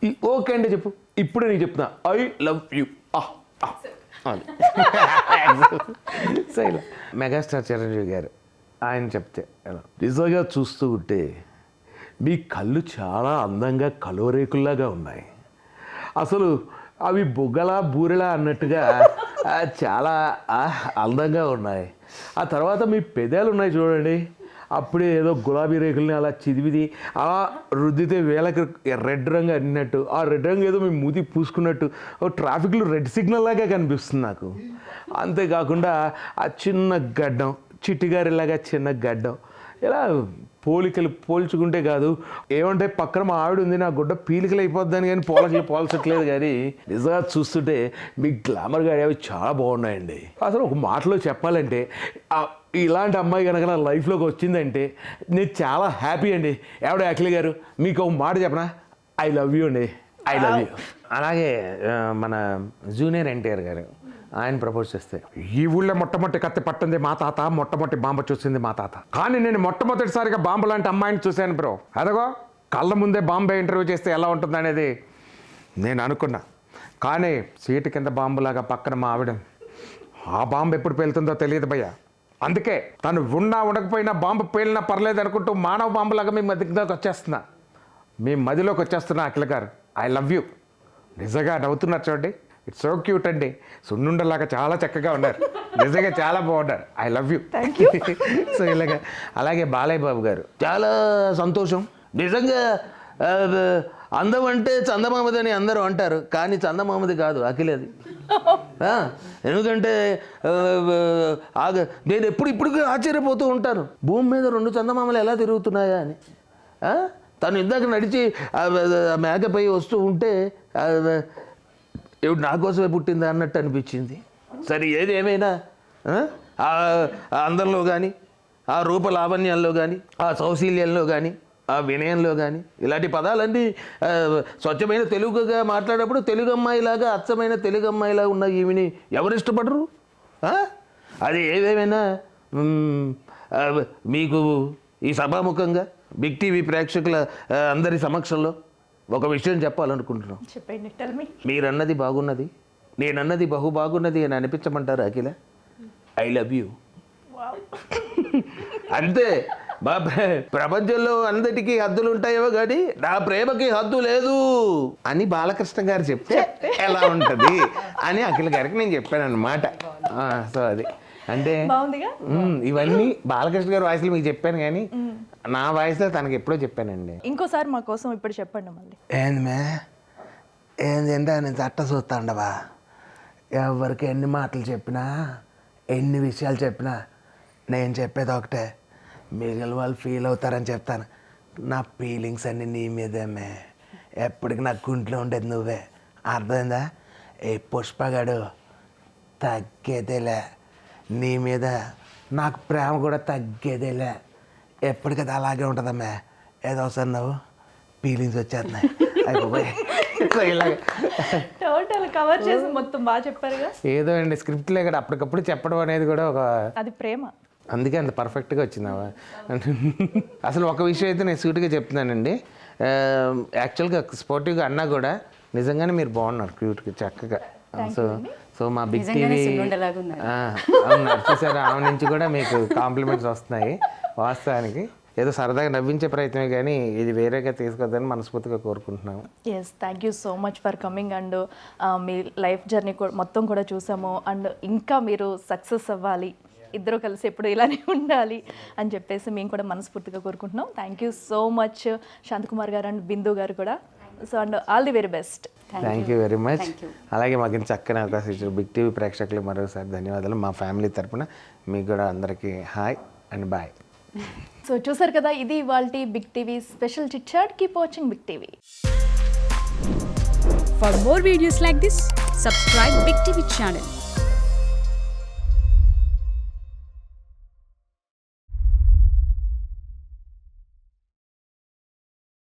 ఈ ఓకే అంటే చెప్పు, ఇప్పుడే నీకు చెప్తున్నా, ఐ లవ్ యూ. సో ఇలా మెగాస్టార్ చిరంజీవి గారు ఆయన చెప్తే నిజంగా చూస్తూ ఉంటే మీ కళ్ళు చాలా అందంగా కలువరేకుల్లాగా ఉన్నాయి. అసలు అవి బుగ్గలా బూరెలా అన్నట్టుగా చాలా అందంగా ఉన్నాయి. ఆ తర్వాత మీ పెదాలు ఉన్నాయి చూడండి, అప్పుడే ఏదో గులాబీ రేకుల్ని అలా చిదివిది అలా రుద్దితే వేళకి రెడ్ రంగు అన్నట్టు, ఆ రెడ్ రంగు ఏదో మీ మూతి పూసుకున్నట్టు ట్రాఫిక్లో రెడ్ సిగ్నల్ లాగా కనిపిస్తుంది నాకు. అంతేకాకుండా ఆ చిన్న గడ్డం, చిట్టిగారిలాగా చిన్న గడ్డం, ఇలా పోలికలు పోల్చుకుంటే కాదు, ఏమంటే పక్కన మా ఆవిడ ఉంది, నా గుడ్డ పీలికలు అయిపోద్దని కానీ పోల్చట్లేదు. కానీ నిజంగా చూస్తుంటే మీ గ్లామర్గా అవి చాలా బాగున్నాయండి. అసలు ఒక మాటలో చెప్పాలంటే ఇలాంటి అమ్మాయి కనుక నా లైఫ్లోకి వచ్చిందంటే నేను చాలా హ్యాపీ అండి. ఎవడ అఖిల గారు మీకు ఒక మాట చెప్పనా, ఐ లవ్ యూ అండి, ఐ లవ్ యూ. అలాగే మన జూనియర్ ఎన్టీఆర్ గారు ఆయన ప్రపోజ్ చేస్తే. ఈ ఊళ్ళో మొట్టమొదటి కత్తి పట్టింది మా తాత, మొట్టమొదటి బాంబు చూసింది మా తాత. కానీ నేను మొట్టమొదటిసారిగా బాంబు లాంటి అమ్మాయిని చూశాను బ్రో. అదగో కళ్ళ ముందే బాంబే ఇంటర్వ్యూ చేస్తే ఎలా ఉంటుంది అనేది నేను అనుకున్నా. కానీ సీటు కింద బాంబులాగా పక్కన మా ఆవిడ. ఆ బాంబు ఎప్పుడు పేలుతుందో తెలియదు భయ్య. అందుకే తను ఉన్నా ఉండకపోయినా బాంబు పేలినా పర్లేదు అనుకుంటూ మానవ బాంబులాగా మీ మధ్యలోకి వచ్చేస్తున్నా. మీ మదిలోకి వచ్చేస్తున్నా అఖిల గారు. I love you. నిజంగా నవ్వుతున్నారు చూడండి. ఇట్స్ సో క్యూట్ అండి. సున్నుండలాగా చాలా చక్కగా ఉన్నారు. నిజంగా చాలా బాగున్నారు. I love you. సో ఇలాగా. అలాగే బాలయ్య బాబు గారు, చాలా సంతోషం. నిజంగా అందం అంటే చందమామదని అందరూ అంటారు, కానీ చందమామది కాదు అఖిలది. ఎందుకంటే నేను ఇప్పుడు ఆశ్చర్యపోతూ ఉంటాను, భూమి మీద 2 చందమామలు ఎలా తిరుగుతున్నాయా అని. తను ఇందాక నడిచి మేకపై వస్తూ ఉంటే నా కోసమే పుట్టిందా అన్నట్టు అనిపించింది. సరే ఏది ఏమైనా ఆ అందంలో కానీ, ఆ రూప లావణ్యాల్లో కానీ, ఆ సౌశీల్యంలో కానీ, ఆ వినయంలో కానీ, ఇలాంటి పదాలన్నీ స్వచ్ఛమైన తెలుగుగా మాట్లాడేటప్పుడు తెలుగు అమ్మాయిలాగా, అచ్చమైన తెలుగు అమ్మాయిలా ఉన్న ఈమెని ఎవరు ఇష్టపడరు? అది ఏదేమైనా మీకు ఈ సభాముఖంగా బిగ్ టీవీ ప్రేక్షకుల అందరి సమక్షంలో ఒక విషయం చెప్పాలనుకుంటున్నాం. చెప్పండి. Tell me. మీరన్నది బాగున్నది, నేనన్నది బహు బాగున్నది అని అనిపించమంటారు అఖిల. I love you. అంతే. ప్రపంచంలో అందరికీ హద్దులు ఉంటాయేమో కానీ నా ప్రేమకి హద్దు లేదు అని బాలకృష్ణ గారు చెప్తే ఎలా ఉంటుంది అని అఖిల గారికి నేను చెప్పాను అన్నమాట. సో అది అంటే ఇవన్నీ బాలకృష్ణ గారి వాయిస్లో మీకు చెప్పాను, కానీ నా వాయిస్లో తనకి ఎప్పుడో చెప్పానండి. ఇంకోసారి మా కోసం ఇప్పుడు చెప్పండి మళ్ళీ. ఏంటంటే నేను చట్ట చూస్తాండవా, ఎవరికి ఎన్ని మాటలు చెప్పినా, ఎన్ని విషయాలు చెప్పినా నేను చెప్పేది ఒకటే, మిగిలిన వాళ్ళు ఫీల్ అవుతారని చెప్తాను. నా ఫీలింగ్స్ అన్నీ నీ మీదేమే, ఎప్పటికి నా గుంట్లో ఉండేది నువ్వే. అర్థమైందా? ఏ పుష్పగాడు తగ్గేదేలే, నీ మీద నాకు ప్రేమ కూడా తగ్గేదేలే, ఎప్పటికది అలాగే ఉంటుందమ్మా. ఏదో ఒకసారి నువ్వు ఫీలింగ్స్ వచ్చేస్తున్నాయి అయిపోయి. టోటల్ కవర్ చేసి మొత్తం బాగా చెప్పారుగా. ఏదో అండి స్క్రిప్ట్లో కూడా అప్పటికప్పుడు చెప్పడం అనేది కూడా ఒక, అది ప్రేమ. అందుకే అంత పర్ఫెక్ట్గా వచ్చిందావా. అసలు ఒక విషయం అయితే నేను సూటిగా చెప్తున్నానండి, యాక్చువల్గా స్పోర్టివ్గా అన్నా కూడా నిజంగానే మీరు బాగున్నారు, క్యూట్గా చక్కగా. సో మా బిగ్ టీవీ అవును చూసారా, ఆమె నుంచి కూడా మీకు కాంప్లిమెంట్స్ వస్తున్నాయి. వాస్తవానికి ఏదో సరదాగా నవ్వించే ప్రయత్నమే కానీ ఇది వేరేగా తీసుకోవద్దని మనస్ఫూర్తిగా కోరుకుంటున్నాము. Yes, thank you so much for coming. And మీ లైఫ్ జర్నీ మొత్తం కూడా చూసాము. అండ్ ఇంకా మీరు సక్సెస్ అవ్వాలి, ఇద్దరు కలిసి ఎప్పుడు ఇలానే ఉండాలి అని చెప్పేసి మేము కూడా మనస్ఫూర్తిగా కోరుకుంటున్నాం. Thank you so much Shanthakumar గారు అండ్ బిందు గారు కూడా. So and all the very best. Thank you very much. అలాగే మాకు ఇంత చక్కని అవకాశం ఇచ్చారు బిగ్ టీవీ ప్రేక్షకులు మరోసారి ధన్యవాదాలు. మా ఫ్యామిలీ తరపున మీకు కూడా అందరికీ హాయ్ అండ్ బాయ్. సో చూసారు కదా, ఇది ఇవాల్టి Big TV special chit chat. Keep watching Big TV. For more videos like this, subscribe Big TV channel.